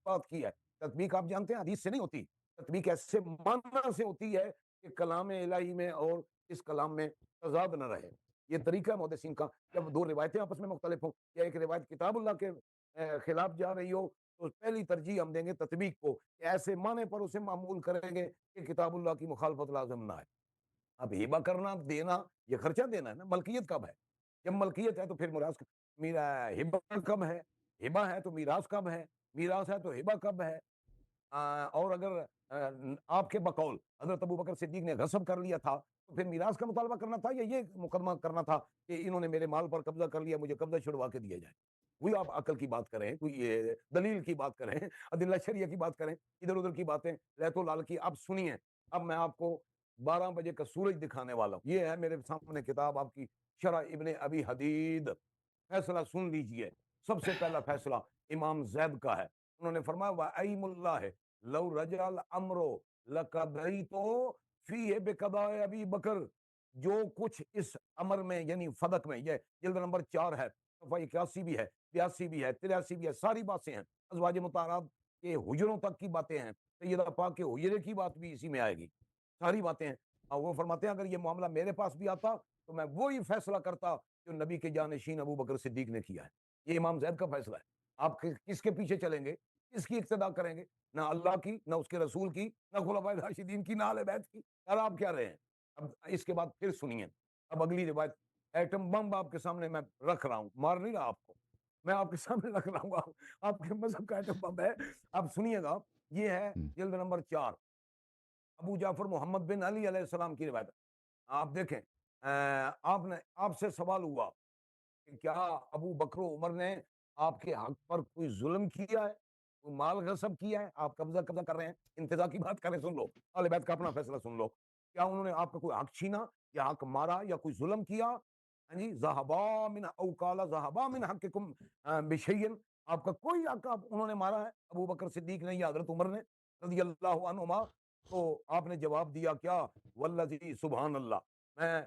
بات کی ہے. تطبیق آپ جانتے ہیں حدیث سے نہیں ہوتی, تطبیق ایسے معنی سے ہوتی ہے کہ کلام الہی میں اور اس کلام میں تضاد نہ رہے. یہ طریقہ ہے محدثین کا. جب دو روایتیں آپس میں مختلف ہوں یا ایک روایت کتاب اللہ کے خلاف جا رہی ہو تو پہلی ترجیح ہم دیں گے تطبیق کو, کہ ایسے معنی پر اسے معمول کریں گے کہ کتاب اللہ کی مخالفت لازم نہ ہے. اب ہبہ کرنا, دینا, یہ خرچہ دینا ہے نا. ملکیت کب ہے؟ جب ملکیت ہے تو پھر میراث ہبہ کب ہے؟ ہبہ ہے تو میراث کب ہے؟ میراث ہے تو ہبہ کب ہے؟ اور اگر آپ کے بقول حضرت ابو بکر صدیق نے غصب کر لیا تھا تو پھر میراث کا مطالبہ کرنا تھا یا یہ مقدمہ کرنا تھا کہ انہوں نے میرے مال پر قبضہ کر لیا, مجھے قبضہ چھڑوا کے دیا جائے؟ وہی آپ عقل کی بات کریں, کوئی دلیل کی بات کریں, ادلہ شریعہ کی بات کریں, ادھر ادھر کی باتیں لیت و لال کی. اب سنیے, اب میں آپ کو 12 بجے کا سورج دکھانے والا ہوں. یہ ہے میرے سامنے کتاب آپ کی شرح ابن ابی حدید. فیصلہ سن لیجئے. سب سے پہلا فیصلہ امام زید کا ہے. انہوں نے فرمایا وَأَيْمُ اللَّهِ لَوْ رَجَعَ الْأَمْرُ لَقَضَيْتُ فِيهِ بِقَضَاءِ أَبِي بَكْرٍ. جو کچھ اس امر میں یعنی فدق میں, یہ جلد نمبر 4 ہے, صفحہ 81 بھی ہے, 82 بھی ہے, 83 بھی ہے, ساری باتیں ہیں. ازواج مطہرات کے حجروں تک کی باتیں ہیں, سیدہ پاک کے حجرے کی بات بھی اسی میں آئے گی, ساری باتیں ہیں. اور وہ فرماتے ہیں اگر یہ معاملہ میرے پاس بھی آتا تو میں وہی فیصلہ کرتا جو نبی کے جانشین ابو بکر صدیق نے کیا ہے. یہ امام زید کا فیصلہ ہے. آپ کس کے پیچھے چلیں گے, کس کی اقتدا کریں گے؟ نہ اللہ کی, نہ اس کے رسول کی, نہ خلفائے راشدین کی, نہ اہل بیت کی. اور آپ کیا رہے ہیں؟ اب اس کے بعد پھر سنیے, اب اگلی روایت. ایٹم بم آپ کے سامنے میں رکھ رہا ہوں, مار نہیں رہا آپ کو, میں آپ کے سامنے رکھ رہا ہوں, آپ کے مذہب کا ایٹم بم ہے. اب سنیے گا, یہ ہے جلد نمبر 4, ابو جعفر محمد بن علی علیہ السلام کی روایت. آپ دیکھیں, آپ سے سوال ہوا کہ کیا ابو بکر و عمر نے آپ کے حق پر کوئی ظلم کیا ہے, کوئی مال غصب کیا ہے, آپ قبضہ کر رہے ہیں. انتزاع کی بات کریں, سن لو, اہل بیت کا اپنا فیصلہ سن لو. کیا انہوں نے آپ کا کوئی حق چھینا یا حق مارا یا کوئی ظلم کیا؟ ہاں جی ذہبا من او قال ذہبا من حقکم بشیء، آپ کا کوئی حق انہوں نے مارا ہے؟ ابو بکر صدیق نے یا حضرت عمر نے رضی اللہ عنہما؟ تو آپ نے جواب دیا کیا؟ والذی سبحان اللہ، میں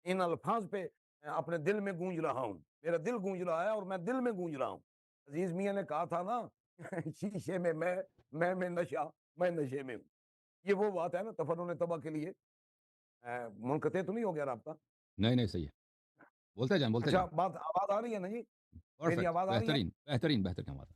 ان الفاظ پہ اپنے دل میں گونج رہا ہوں، میرا دل گونج رہا ہے اور میں دل میں گونج رہا ہوں۔ عزیز میاں نے کہا تھا نا شیشے میں میں نشہ، میں نشے میں ہوں۔ یہ وہ بات ہے نا تفنن تباہ کے لیے۔ منقطع تو نہیں ہو گیا رابطہ؟ نہیں صحیح ہے، بولتے جائیں بولتے اچھا جائیں۔ بات آواز آ رہی ہے نا جی؟ میری پرفیکٹ، آواز آ رہی ہے؟ بہترین بہترین بہترین بات ہے۔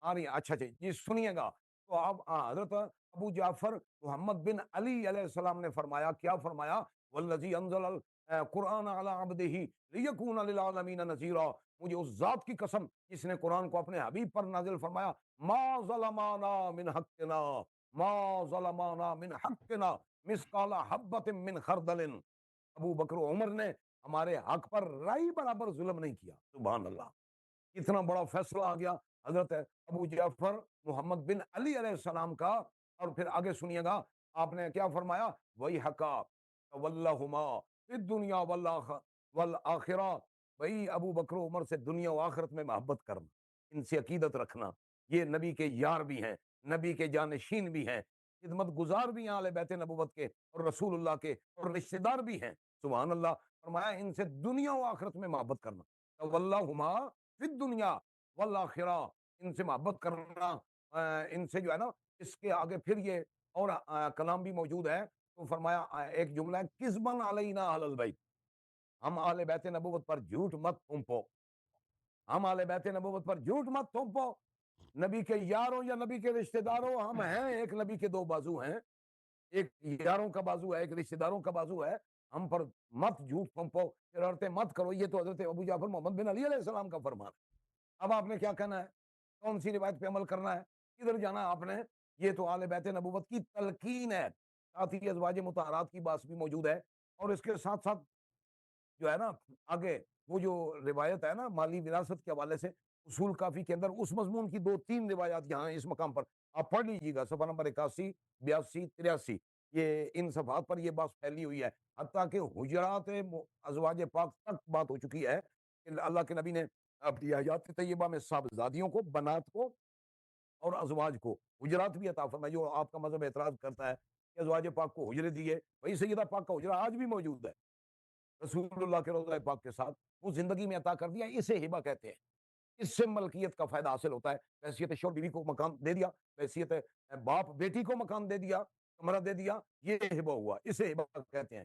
آ رہی ہے، اچھا جی سنیے گا۔ تو اب حضرت ابو جعفر محمد بن علی علیہ السلام نے فرمایا، کیا فرمایا؟ والذی انزل القرآن علی عبدہ لیکون للعالمین نذیرا، مجھے اس ذات کی قسم جس نے قرآن کو اپنے حبیب پر نازل فرمایا، ما ظلمانا من حقنا، ما ظلمانا من حقنا مثقال حبۃ من خردل، ابو بکر و عمر نے ہمارے حق پر رائی برابر ظلم نہیں کیا۔ سبحان اللہ، اتنا بڑا فیصلہ آ گیا حضرت ابو جعفر محمد بن علی علیہ السلام کا۔ اور پھر آگے سنیے گا، آپ نے کیا فرمایا؟ وہی حقا واللہما فی الدنیا والآخرہ، بھائی ابو بکر و عمر سے دنیا و آخرت میں محبت کرنا، ان سے عقیدت رکھنا، یہ نبی کے یار بھی ہیں، نبی کے جانشین بھی ہیں، خدمت گزار بھی ہیں اہل بیت نبوت کے اور رسول اللہ کے، اور رشتہ دار بھی ہیں۔ سبحان اللہ، فرمایا ان سے دنیا و آخرت میں محبت کرنا، واللہما فی الدنیا والآخرہ، ان سے محبت کرنا، ان سے جو ہے نا، اس کے آگے پھر یہ اور کلام بھی موجود ہے۔ تو فرمایا ایک جملہ ہے، کذباً علینا اہل البیت، ہم اہل بیت نبوت پر جھوٹ مت تھوپو، ہم اہل بیت نبوت پر جھوٹ مت تھوپو، نبی کے یاروں یا نبی کے رشتہ داروں، ہم ہیں ایک نبی کے دو بازو ہیں، ایک یاروں کا بازو ہے، ایک رشتہ داروں کا بازو ہے، ہم پر مت جھوٹ تھوپو، شرارتیں مت کرو۔ یہ تو حضرت ابو جعفر محمد بن علی علیہ السلام کا فرمان ہے۔ اب آپ نے کیا کہنا ہے؟ کون سی روایت پہ عمل کرنا ہے؟ کدھر جانا ہے آپ نے؟ یہ تو آل بیت نبوت کی تلقین ہے، ساتھ ہی ازواج مطہرات کی بات بھی موجود ہے، اور اس کے ساتھ ساتھ جو ہے نا آگے وہ جو روایت ہے نا مالی وراثت کے حوالے سے، اصول کافی کے اندر اس مضمون کی 2-3 روایات یہاں اس مقام پر آپ پڑھ لیجیے گا، صفحہ نمبر 81، 82، 83، یہ ان صفحات پر یہ بات پھیلی ہوئی ہے، حتیٰ کہ حجرات ازواج پاک تک بات ہو چکی ہے کہ اللہ کے نبی نے اپنی حیات طیبہ میں صاحبزادیوں کو، بنات کو اور ازواج کو حجرات بھی عطا فرمائے۔ جو آپ کا مذہب اعتراض کرتا ہے کہ ازواج پاک کو حجرے دیے، وہی سیدہ پاک کا حجرہ آج بھی موجود ہے رسول اللہ کے روضہ پاک کے ساتھ، وہ زندگی میں عطا کر دیا، اسے ہبہ کہتے ہیں، اس سے ملکیت کا فائدہ حاصل ہوتا ہے۔ حیثیت شوہر بیوی کو مکان دے دیا، حیثیت باپ بیٹی کو مکان دے دیا، کمرہ دے دیا، یہ ہبہ ہوا، اسے ہبہ کہتے ہیں۔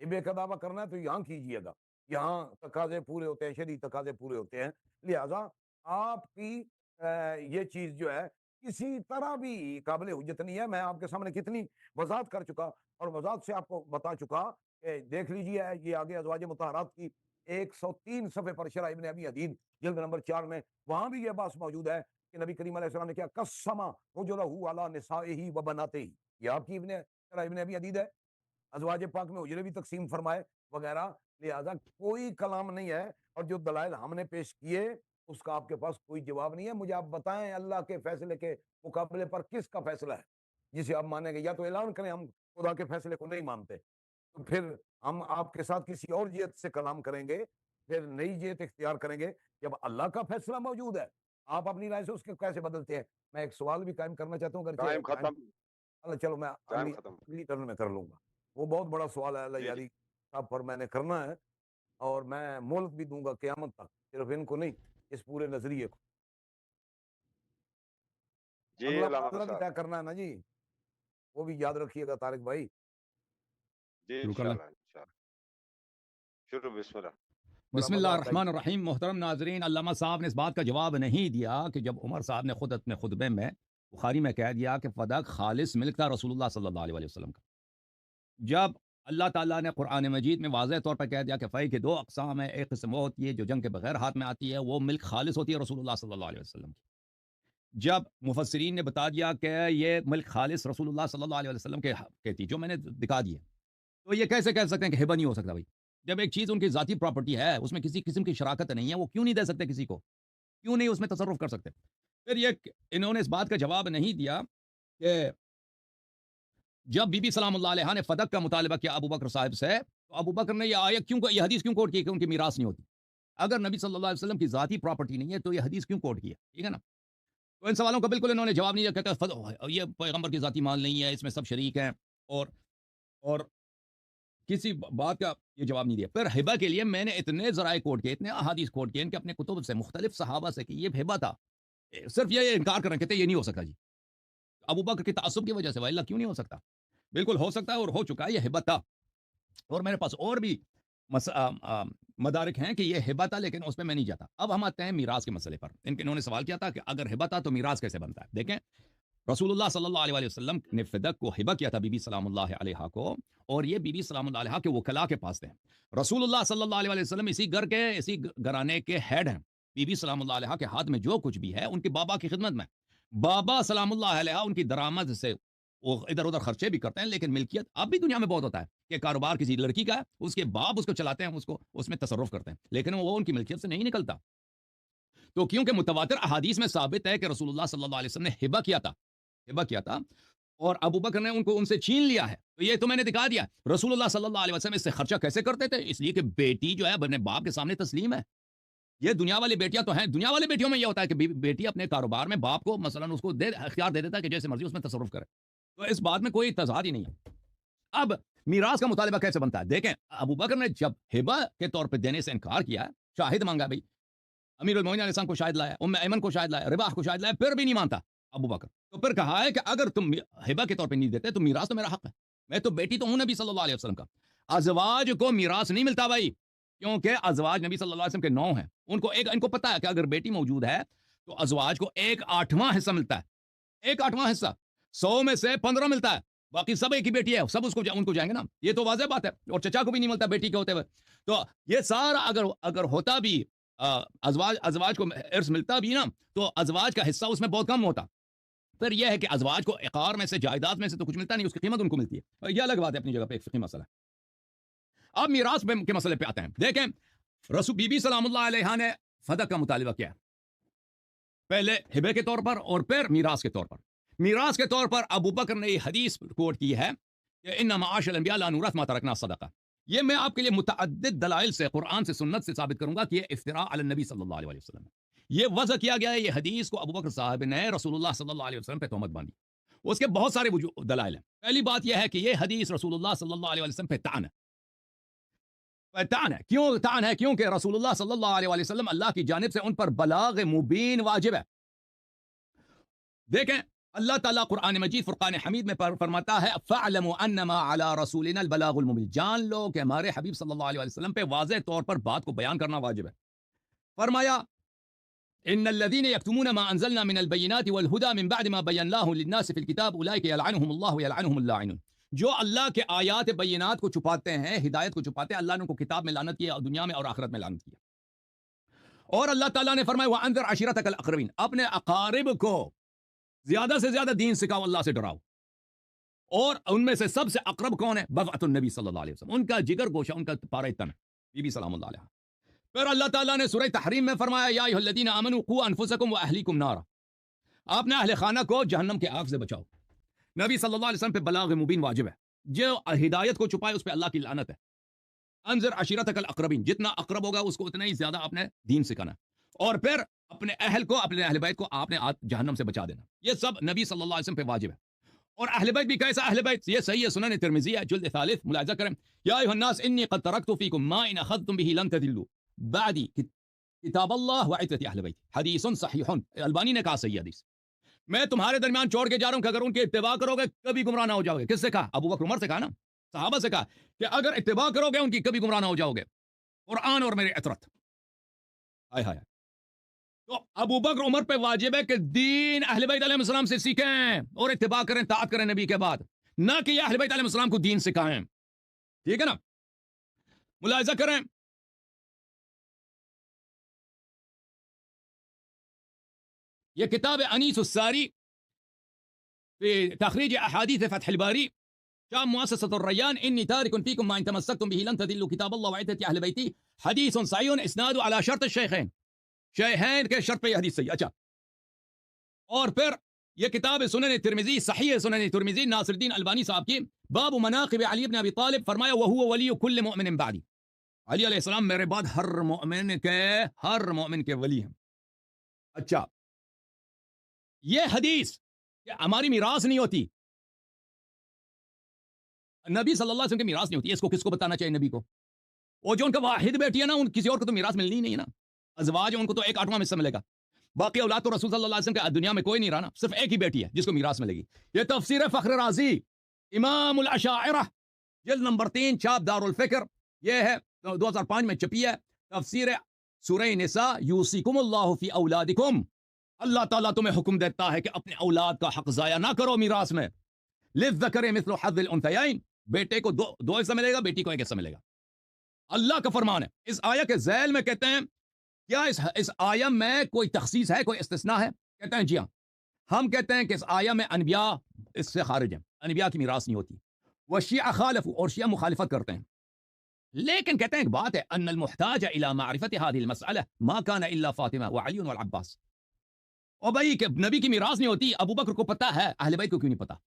ہبے کا دعویٰ کرنا ہے تو یہاں کیجئے گا، یہاں تقاضے پورے ہوتے ہیں، شرعی تقاضے پورے ہوتے ہیں، لہذا آپ کی یہ چیز جو ہے کسی طرح بھی قابل حجت نہیں ہے۔ میں آپ کے سامنے کتنی وضاحت کر چکا، اور وضاحت سے آپ کو بتا چکا کہ دیکھ لیجئے یہ آگے ازواج مطہرات کی 103 صفحے پر شرح ابن ابی عدید جلد نمبر 4 میں، وہاں بھی یہ بات موجود ہے کہ نبی کریم علیہ السلام نے کیا قسم حجرہ علی نسائہ و بناتہ، یہ آپ کی شرح ابن ابی عدید ہے، ازواج پاک میں حجرے بھی تقسیم فرمائے وغیرہ، لہذا کوئی کلام نہیں ہے، اور جو دلائل ہم نے پیش کیے اس کا آپ کے پاس کوئی جواب نہیں ہے۔ مجھے آپ بتائیں اللہ کے فیصلے کے مقابلے پر کس کا فیصلہ ہے جسے آپ مانیں گے؟ یا تو اعلان کریں ہم خدا کے فیصلے کو نہیں مانتے، تو پھر ہم آپ کے ساتھ کسی اور جہت سے کلام کریں گے، پھر نئی جہت اختیار کریں گے۔ جب اللہ کا فیصلہ موجود ہے، آپ اپنی رائے سے اس کے کیسے بدلتے ہیں؟ میں ایک سوال بھی قائم کرنا چاہتا ہوں، ٹائم ختم، چلو میں ٹائم ختم۔ اگلی ٹرن میں کر لوں گا، وہ بہت بڑا سوال ہے اللہ جی یاری صاحب پر میں نے کرنا ہے، اور میں مہلت بھی دوں گا قیامت تک، صرف ان کو نہیں، اس پورے نظریے کو۔ جی اگلا علامہ معاملہ بھی صاحب، طے کرنا ہے نا جی، وہ بھی یاد رکھیے گا طارق بھائی۔ جی شروع کر لیں؟ انشاءاللہ شروع، بسم اللہ۔ بسم اللہ الرحمن الرحیم۔ محترم ناظرین، علامہ صاحب نے اس بات کا جواب نہیں دیا کہ جب عمر صاحب نے خود اپنے خطبے میں بخاری میں کہہ دیا کہ فداک خالص ملک تھا رسول اللہ صلی اللہ علیہ وسلم کا، جب اللہ تعالیٰ نے قرآن مجید میں واضح طور پر کہہ دیا کہ فی کے 2 اقسام ہیں، ایک قسم وہ ہوتی ہے جو جنگ کے بغیر ہاتھ میں آتی ہے، وہ ملک خالص ہوتی ہے رسول اللہ صلی اللہ علیہ وسلم کی، جب مفسرین نے بتا دیا کہ یہ ملک خالص رسول اللہ صلی اللہ علیہ وسلم کے تھی، جو میں نے دکھا دیا، تو یہ کیسے کہہ سکتے ہیں کہ ہبہ نہیں ہو سکتا؟ بھائی جب ایک چیز ان کی ذاتی پراپرٹی ہے، اس میں کسی قسم کی شراکت نہیں ہے، وہ کیوں نہیں دے سکتے کسی کو؟ کیوں نہیں اس میں تصرف کر سکتے؟ پھر یہ انہوں نے اس بات کا جواب نہیں دیا کہ جب بی بی سلام اللہ علیہ نے فدق کا مطالبہ کیا ابو بکر صاحب سے، تو ابو بکر نے یہ حدیث کیوں کوٹ کی کہ ان کی میراث نہیں ہوتی؟ اگر نبی صلی اللہ علیہ وسلم کی ذاتی پراپرٹی نہیں ہے تو یہ حدیث کیوں کوٹ کی ہے؟ ٹھیک ہے نا؟ تو ان سوالوں کا بالکل انہوں نے جواب نہیں دیا کہ یہ پیغمبر کی ذاتی مال نہیں ہے، اس میں سب شریک ہیں، اور کسی بات کا یہ جواب نہیں دیا۔ پھر ہبہ کے لیے میں نے اتنے ذرائع کوٹ کیے، اتنے احادیث کوٹ کیے ان کے اپنے کتب سے، مختلف صحابہ سے، کہ یہ ہبہ تھا، صرف یہ انکار کر رہے کہتے یہ نہیں ہو سکتا جی ابو بکر کے تعصب کی وجہ سے، وائلہ کیوں نہیں ہو سکتا؟ بالکل ہو سکتا ہے اور ہو چکا ہے، یہ ہبہ تھا۔ اور میرے پاس اور بھی مدارک ہیں کہ یہ ہبہ تھا، لیکن اس پہ میں نہیں جاتا۔ اب ہم آتے ہیں میراث کے مسئلے پر۔ انہوں نے سوال کیا تھا کہ اگر ہبہ تھا تو میراث کیسے بنتا ہے؟ دیکھیں، رسول اللہ صلی اللہ علیہ وسلم نے فدق کو ہبہ کیا تھا بی بی سلام اللہ علیہا کو، اور یہ بی بی سلام اللہ علیہا کے وکلاء کے پاس تھے۔ رسول اللہ صلی اللہ علیہ وسلم اسی گھرانے کے ہیڈ ہیں۔ بی بی سلام اللہ علیہا کے ہاتھ میں جو کچھ بھی ہے ان کے بابا کی خدمت میں، بابا سلام اللہ علیہ ان کی درآمد سے وہ ادھر ادھر خرچے بھی کرتے ہیں، لیکن ملکیت اب بھی دنیا میں بہت ہوتا ہے کہ کاروبار کسی لڑکی کا ہے، اس کے باپ اس کو چلاتے ہیں، اس میں تصرف کرتے ہیں، لیکن وہ ان کی ملکیت سے نہیں نکلتا۔ تو کیونکہ متواتر احادیث میں ثابت ہے کہ رسول اللہ صلی اللہ علیہ وسلم نے ہبہ کیا تھا اور ابو بکر نے ان سے چھین لیا ہے، تو یہ تو میں نے دکھا دیا۔ رسول اللہ صلی اللہ علیہ وسلم اس سے خرچہ کیسے کرتے تھے؟ اس لیے کہ بیٹی جو ہے اپنے باپ کے سامنے تسلیم ہے۔ یہ دنیا والی بیٹیاں تو ہیں، دنیا والی بیٹیوں میں یہ ہوتا ہے کہ بیٹی اپنے کاروبار میں باپ کو مثلا اس کو اختیار دے دیتا ہے کہ جیسے مرضی اس میں تصرف کرے، تو اس بات میں کوئی تضاد ہی نہیں ہے۔ اب میراث کا مطالبہ کیسے بنتا ہے؟ دیکھیں، ابو بکر نے جب ہبہ کے طور پہ دینے سے انکار کیا ہے، شاہد مانگا، بھائی امیر المومنین علیہ السلام کو شاہد لایا، ام ایمن کو شاہد لایا، رباح کو شاہد لایا، پھر بھی نہیں مانتا ابو بکر۔ تو پھر کہا ہے کہ اگر تم ہبہ کے طور پہ نہیں دیتے تو میراث تو میرا حق ہے، میں تو بیٹی تو ہوں نبی صلی اللہ علیہ وسلم کا۔ ازواج کو میراث نہیں ملتا بھائی، کیونکہ ازواج نبی صلی اللہ علیہ وسلم کے 9 ہیں، ان کو پتا ہے کہ اگر بیٹی موجود ہے تو ازواج کو 1/8 حصہ ملتا ہے، 1/8 حصہ، 100 میں سے 15 ملتا ہے، باقی سب ایک ہی بیٹی ہے، سب ان کو جائیں گے نا، یہ تو واضح بات ہے۔ اور چچا کو بھی نہیں ملتا بیٹی کے ہوتے ہوئے، تو یہ سارا اگر ہوتا بھی ازواج کو ارث ملتا بھی نا، تو ازواج کا حصہ اس میں بہت کم ہوتا۔ پھر یہ ہے کہ ازواج کو عقار میں سے، جائیداد میں سے تو کچھ ملتا نہیں، اس کی قیمت ان کو ملتی ہے، یہ الگ بات ہے اپنی جگہ پہ، ایک فقہی مسئلہ ہے۔ اب میراث کے مسئلے پہ آتے ہیں۔ دیکھیں، رسول بی بی سلام اللہ علیہ نے فدق کا مطالبہ کیا ہے، پہلے ہبے کے طور پر اور پھر میراث کے طور پر۔ میراث کے طور پر ابو بکر نے یہ حدیث کوٹ کی ہے کہ ان معاش الانبیاء لا نورث ما ترکنا صدقہ۔ یہ میں آپ کے لیے متعدد دلائل سے، قرآن سے، سنت سے ثابت کروں گا کہ یہ افتراء علی النبی صلی اللہ علیہ وسلم ہے۔ یہ وضع کیا گیا ہے، یہ حدیث کو ابو بکر صاحب نے رسول اللہ صلی اللہ علیہ وسلم پہ تہمت باندھی۔ اس کے بہت سارے دلائل ہیں۔ پہلی بات یہ ہے کہ یہ حدیث رسول اللہ صلی اللہ علیہ وسلم پہ طعن ہے۔ کیوں طعن ہے؟ کیونکہ رسول اللہ صلی اللہ علیہ وسلم اللہ کی جانب سے ان پر بلاغ مبین واجب ہے۔ دیکھیں، اللہ تعالیٰ قرآن مجید فرقان حمید میں فرماتا ہے فَاعْلَمُوا أَنَّمَا عَلَىٰ رَسُولِنَا الْبَلَاغُ الْمُبِينُ، جان لو کہ ہمارے حبیب صلی اللہ علیہ وسلم پہ واضح طور پر بات کو بیان کرنا واجب ہے۔ فرمایا ان الذين يكتمون ما انزلنا من البينات والهدى من بعد ما بيناه للناس في الكتاب اولئك يلعنهم الله ويلعنهم اللاعنون، جو اللہ کے آیات بینات کو چھپاتے ہیں، ہدایت کو چھپاتے ہیں، اللہ نے ان کو کتاب میں لعنت کیا، دنیا میں اور آخرت میں لعنت کیا۔ اور اللہ تعالیٰ نے فرمایا وَأَنذِرْ عَشِيرَتَكَ الْأَقْرَبِينَ، اپنے اقارب کو زیادہ سے زیادہ دین سکھاؤ، اللہ سے ڈراؤ۔ اور ان میں سے سب سے اقرب کون ہے؟ بضعۃ النبی صلی اللہ علیہ وسلم، ان کا جگر گوشہ، ان کا پارہ تن، بی بی سلام اللہ علیہ۔ پھر اللہ تعالیٰ نے سورہ تحریم میں فرمایا یا ایھا الذین آمنوا قوا انفسکم واہلیکم نارا، اپنے اہل خانہ کو جہنم کے آگ سے بچاؤ۔ نبی صلی اللہ علیہ وسلم پہ بلاغ مبین واجب ہے، جو ہدایت کو چھپائے اس پہ اللہ کی لعنت ہے۔ انذر عشیرتک الاقربین، جتنا اقرب ہوگا اس کو اتنا ہی زیادہ اپنے دین سکھانا، اور پھر اپنے اہل کو، اپنے اہل بیت کو آپ نے جہنم سے بچا دینا، یہ سب نبی صلی اللہ علیہ وسلم پہ واجب ہے۔ اور اہل بیت بھی کیسا اہل بیت؟ یہ صحیح ہے، سنن ترمذی ہے جلد 3 ملاحظہ کریں، یا ایھا الناس انی قد ترکت فیکم ما ان اخذتم به لن تضلوا بعدی کتاب اللہ وعترتی اہل بیت، حدیث صحیح، البانی نے کہا صحیح حدیث، میں تمہارے درمیان چھوڑ کے جا رہا ہوں کہ اگر ان کی اتباع کرو گے کبھی گمراہ نہ ہو جاؤ گے۔ کس سے کہا؟ ابو بکر عمر سے کہا نا، صحابہ سے کہا کہ اگر اتباع کرو گے ان کی کبھی گمراہ نہ ہو جاؤ گے، قرآن اور میرے عطرت۔ ہائے ہائے، تو ابو بکر عمر پہ واجب ہے کہ دین اہل بیت علیہ السلام سے سیکھیں اور اتباع کریں، طاعت کریں نبی کے بعد، نہ کہ یہ اہل بیت علیہ السلام کو دین سکھائیں۔ ٹھیک ہے نا؟ ملاحظہ کریں، یہ کتاب انیس الساری فی تخریج احادیث فتح الباری، شام مؤسسۃ الریان، انی تارک فیکم ما ان تمسکتم به لن تضلوا کتاب اللہ وعترتی اہل بیتی، حدیث صحیح اسناد علی شرط الشیخین، شیخین کے شرط پہ یہ حدیث صحیح۔ اچھا، اور پھر یہ کتاب سنن ترمذی صحیح سنن ترمذی ناصر الدین البانی صاحب کی باب مناقب علی بن ابی طالب فرمایا وہو ولی کل مؤمن بعدی، علی علیہ السلام میرے بعد ہر مومن کے ولی ہیں۔ اچھا یہ حدیث کہ ہماری میراث نہیں ہوتی، نبی صلی اللہ علیہ وسلم کی میراث نہیں ہوتی، اس کو کس کو بتانا چاہیے نبی کو؟ وہ جو ان کا واحد بیٹی ہے نا، ان کسی اور کو تو میراث ملنی نہیں ہے نا، ازواج ان کو تو 1/8 حصہ ملے گا، باقی اولاد تو رسول صلی اللہ علیہ وسلم کے دنیا میں کوئی نہیں رہا نا، صرف ایک ہی بیٹی ہے جس کو میراث ملے گی۔ یہ تفسیر فخر رازی امام الاشاعرہ جلد نمبر 3 چھاپ دار الفکر، یہ ہے 2005 میں چھپی ہے، تفسیر سورہ نساء یوصیکم اللہ فی اولادکم، اللہ تعالیٰ تمہیں حکم دیتا ہے کہ اپنے اولاد کا حق ضائع نہ کرو میراث میں، للذکر مثل حظ الانثیین، بیٹے کو دو حصہ ملے گا، بیٹی کو 1 حصہ ملے گا، اللہ کا فرمان ہے۔ اس آیہ کے ذیل میں کہتے ہیں کیا اس آیہ میں کوئی تخصیص ہے، کوئی استثناء ہے؟ کہتے ہیں جی ہاں، ہم کہتے ہیں کہ اس آیہ میں انبیاء اس سے خارج ہیں، انبیاء کی میراث نہیں ہوتی، وہ شیعہ خالفوا، اور شیعہ مخالفت کرتے ہیں، لیکن کہتے ہیں ایک بات ہے، ان المحتاج الى معرفت هذه المسألة ما كان الا فاطمہ وعلی والعباس، اور بھائی کہ نبی کی میراث نہیں ہوتی، ابو بکر کو پتہ ہے، اہل بیت کو کیوں نہیں پتہ؟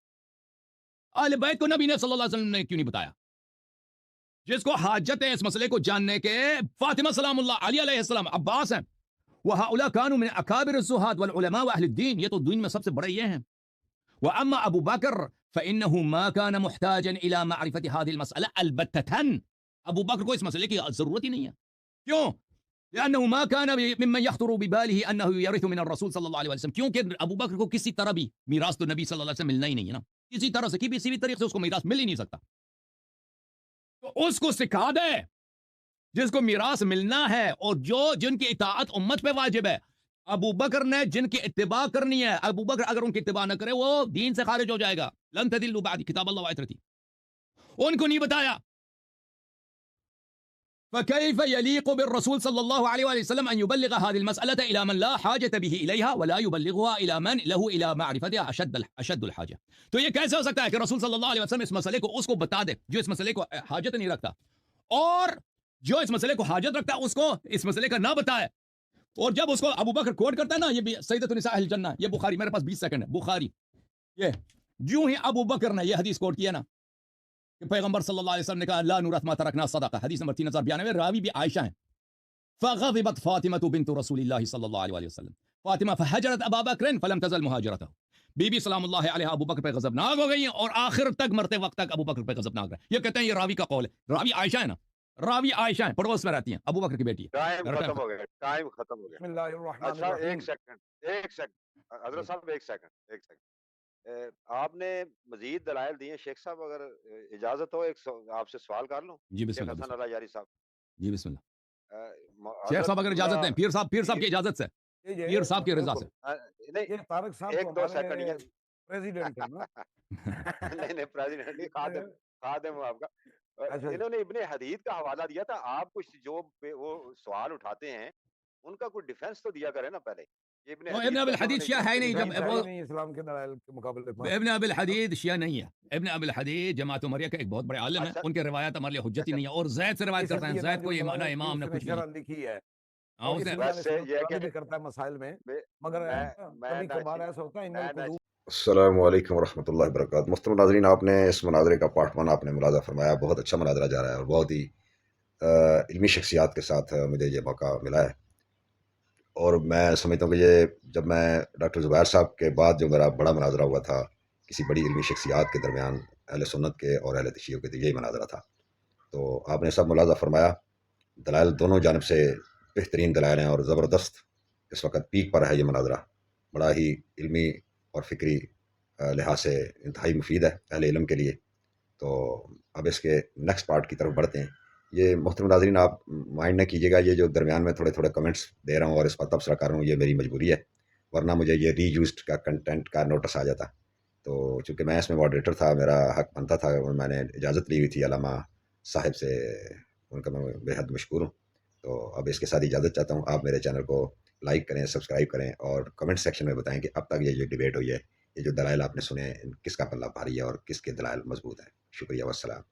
اہل بیت کو نبی نے صلی اللہ علیہ وسلم نے کیوں نہیں بتایا؟ جس کو حاجت ہے اس مسئلے کو جاننے کے، فاطمہ سلام اللہ، علی علیہ السلام، عباس ہیں، وَهَؤُلَاء كَانُوا مِنْ أَكَابِرِ الزُّهَادِ وَالْعُلَمَاءِ وَأَهْلِ الدِّينِ، یہ تو دین میں سب سے بڑے یہ ہیں۔ وَأَمَّا أَبُو بَكْرَ فَإِنَّهُ مَا كَانَ مُحْتَاجًا إِلَى مَعْرِفَةِ هَذِهِ الْمَسْأَلَةِ الْبَتَّةً، ابو بکر کو اس مسئلے کی ضرورت ہی نہیں ہے، کیوں؟ لأنه ما كان ممن يخطر بباله أنه يرث من الرسول صلی اللہ علیہ وسلم، کیونکہ ابو بکر کو کسی طرح بھی میراث تو نبی صلی اللہ علیہ وسلم ملنا ہی نہیں ہے نا، کسی طرح سے کسی بھی طریقے سے اس کو میراث مل ہی نہیں سکتا، تو اس کو سکھا دے جس کو میراث ملنا ہے، اور جن کی اطاعت امت پہ واجب ہے، ابو بکر نے جن کی اتباع کرنی ہے، ابو بکر اگر ان کی اتباع نہ کرے وہ دین سے خارج ہو جائے گا، لن تضلوا بعد کتاب اللہ وآیت، ان کو نہیں بتایا۔ فكيف يليق بالرسول صلى الله عليه وآله وسلم أن يبلغ هذه المسألة إلى من لا حاجة به إليها ولا يبلغها إلى من له إلى معرفتها أشد الحاجة؟ تو یہ کیسے ہو سکتا ہے کہ رسول صلی اللہ علیہ وسلم اس مسئلے کو اس کو بتا دے جو اس مسئلے کو حاجت نہیں رکھتا، اور جو اس مسئلے کو حاجت رکھتا ہے اس کو اس مسئلے کا نہ بتائے، اور جب اس کو ابو بکر کوٹ کرتا ہے نا، یہ بھی سیدۃ النساء اہل الجنہ، یہ بخاری، میرے پاس 20 سیکنڈ ہے، بخاری، یہ جو ہی ابو بکر نے یہ حدیث کوٹ کیا نا کہ پیغمبر صلی اللہ علیہ وسلم نے کہا لا نورث ما ترکنا صدقہ، حدیث نمبر 3092، راوی بھی عائشہ ہیں، فغضبت فاطمہ بنت رسول اللہ صلی اللہ علیہ وسلم، فاطمہ فہجرت ابا بکر فلم تزل مہاجرتہ، بی بی سلام اللہ علیہ ابو بکر پہ غضبناک ہو گئی ہیں اور آخر تک مرتے وقت تک ابو بکر پہ غضبناک رہے، یہ کہتے ہیں یہ راوی کا قول ہے، راوی عائشہ ہے نا، راوی عائشہ ہیں، پڑوس میں رہتی ہیں، ابو بکر کی بیٹی ہے۔ ٹائم ختم ہو گیا، ٹائم ختم ہو گیا۔ بسم اللہ الرحمن اچھا الرحیم۔ ایک سیکنڈ حضرت صاحب، ایک سیکنڈ آپ نے مزید دلائل دیے، شیخ صاحب اگر اجازت ہو ایک آپ سے سوال کر لوں؟ جی بسم شیخ اللہ، حسن اللہ یاری صاحب، جی بسم اللہ، شیخ حضرت صاحب اگر اجازت دیں، پیر صاحب کی اجازت سے، یہ پیر صاحب کی رضا سے، نہیں یہ طارق صاحب ایک تو دو ہمارے سیکنڈ یہ پریزیڈنٹ ہیں نا۔ نہیں پریزیڈنٹ نہیں، خادم ہوں آپ کا۔ اچھا انہوں نے ابن حدید کا حوالہ دیا تھا، آپ کچھ جو وہ سوال اٹھاتے ہیں ان کا کوئی ڈیفنس تو دیا کرے نا پہلے۔ یہ تو ابن ابی الحدید شیعہ ہے نہیں، جب وہ نہیں اسلام کے دلائل کے مقابلے پر ابن ابی الحدید شیعہ نہیں ہے، ابن ابی الحدید جماعت عمریہ کا ایک بہت بڑے عالم ہیں، ان کے روایات ہمارے لیے حجت ہی نہیں ہے، اور زید سے روایت کرتے ہیں، زید کو یہ نہ امام نہ کچھ نہیں، لکھی ہے، ہاں اس نے ویسے یہ کہ بھی کرتا ہے مسائل میں، مگر میں کبھی کبھار ایسا ہوتا ہے ان القلوب۔ السلام علیکم ورحمۃ اللہ وبرکاتہ۔ محترم ناظرین، آپ نے اس مناظرے کا پارٹ 1 آپ نے ملاحظہ فرمایا، بہت اچھا مناظرہ جا رہا ہے اور بہت ہی علمی شخصیات کے ساتھ مجھے یہ موقع ملا ہے، اور میں سمجھتا ہوں کہ یہ جب میں ڈاکٹر زبیر صاحب کے بعد جو میرا بڑا مناظرہ ہوا تھا کسی بڑی علمی شخصیات کے درمیان، اہل سنت کے اور اہل تشیع کے، یہی مناظرہ تھا۔ تو آپ نے سب ملاحظہ فرمایا، دلائل دونوں جانب سے بہترین دلائل ہیں، اور زبردست اس وقت پیک پر ہے یہ مناظرہ، بڑا ہی علمی اور فکری لحاظ سے انتہائی مفید ہے اہل علم کے لیے۔ تو اب اس کے نیکسٹ پارٹ کی طرف بڑھتے ہیں۔ یہ محترم ناظرین آپ مائنڈ نہ کیجیے گا، یہ جو درمیان میں تھوڑے کمنٹس دے رہا ہوں اور اس پر تبصرہ کر رہا ہوں، یہ میری مجبوری ہے، ورنہ مجھے یہ ری یوزڈ کا کنٹینٹ کا نوٹس آ جاتا۔ تو چونکہ میں اس میں ماڈریٹر تھا، میرا حق بنتا تھا، اور میں نے اجازت لی ہوئی تھی علامہ صاحب سے، ان کا میں بے حد مشکور ہوں۔ تو اب اس کے ساتھ اجازت چاہتا ہوں، آپ میرے چینل کو لائک کریں، سبسکرائب کریں، اور کمنٹ سیکشن میں بتائیں کہ اب تک یہ جو ڈیبیٹ ہوئی ہے، یہ جو دلائل آپ نے سنے ہیں، کس کا پلہ بھاری ہے اور کس کے دلائل مضبوط ہیں۔ شکریہ، والسلام۔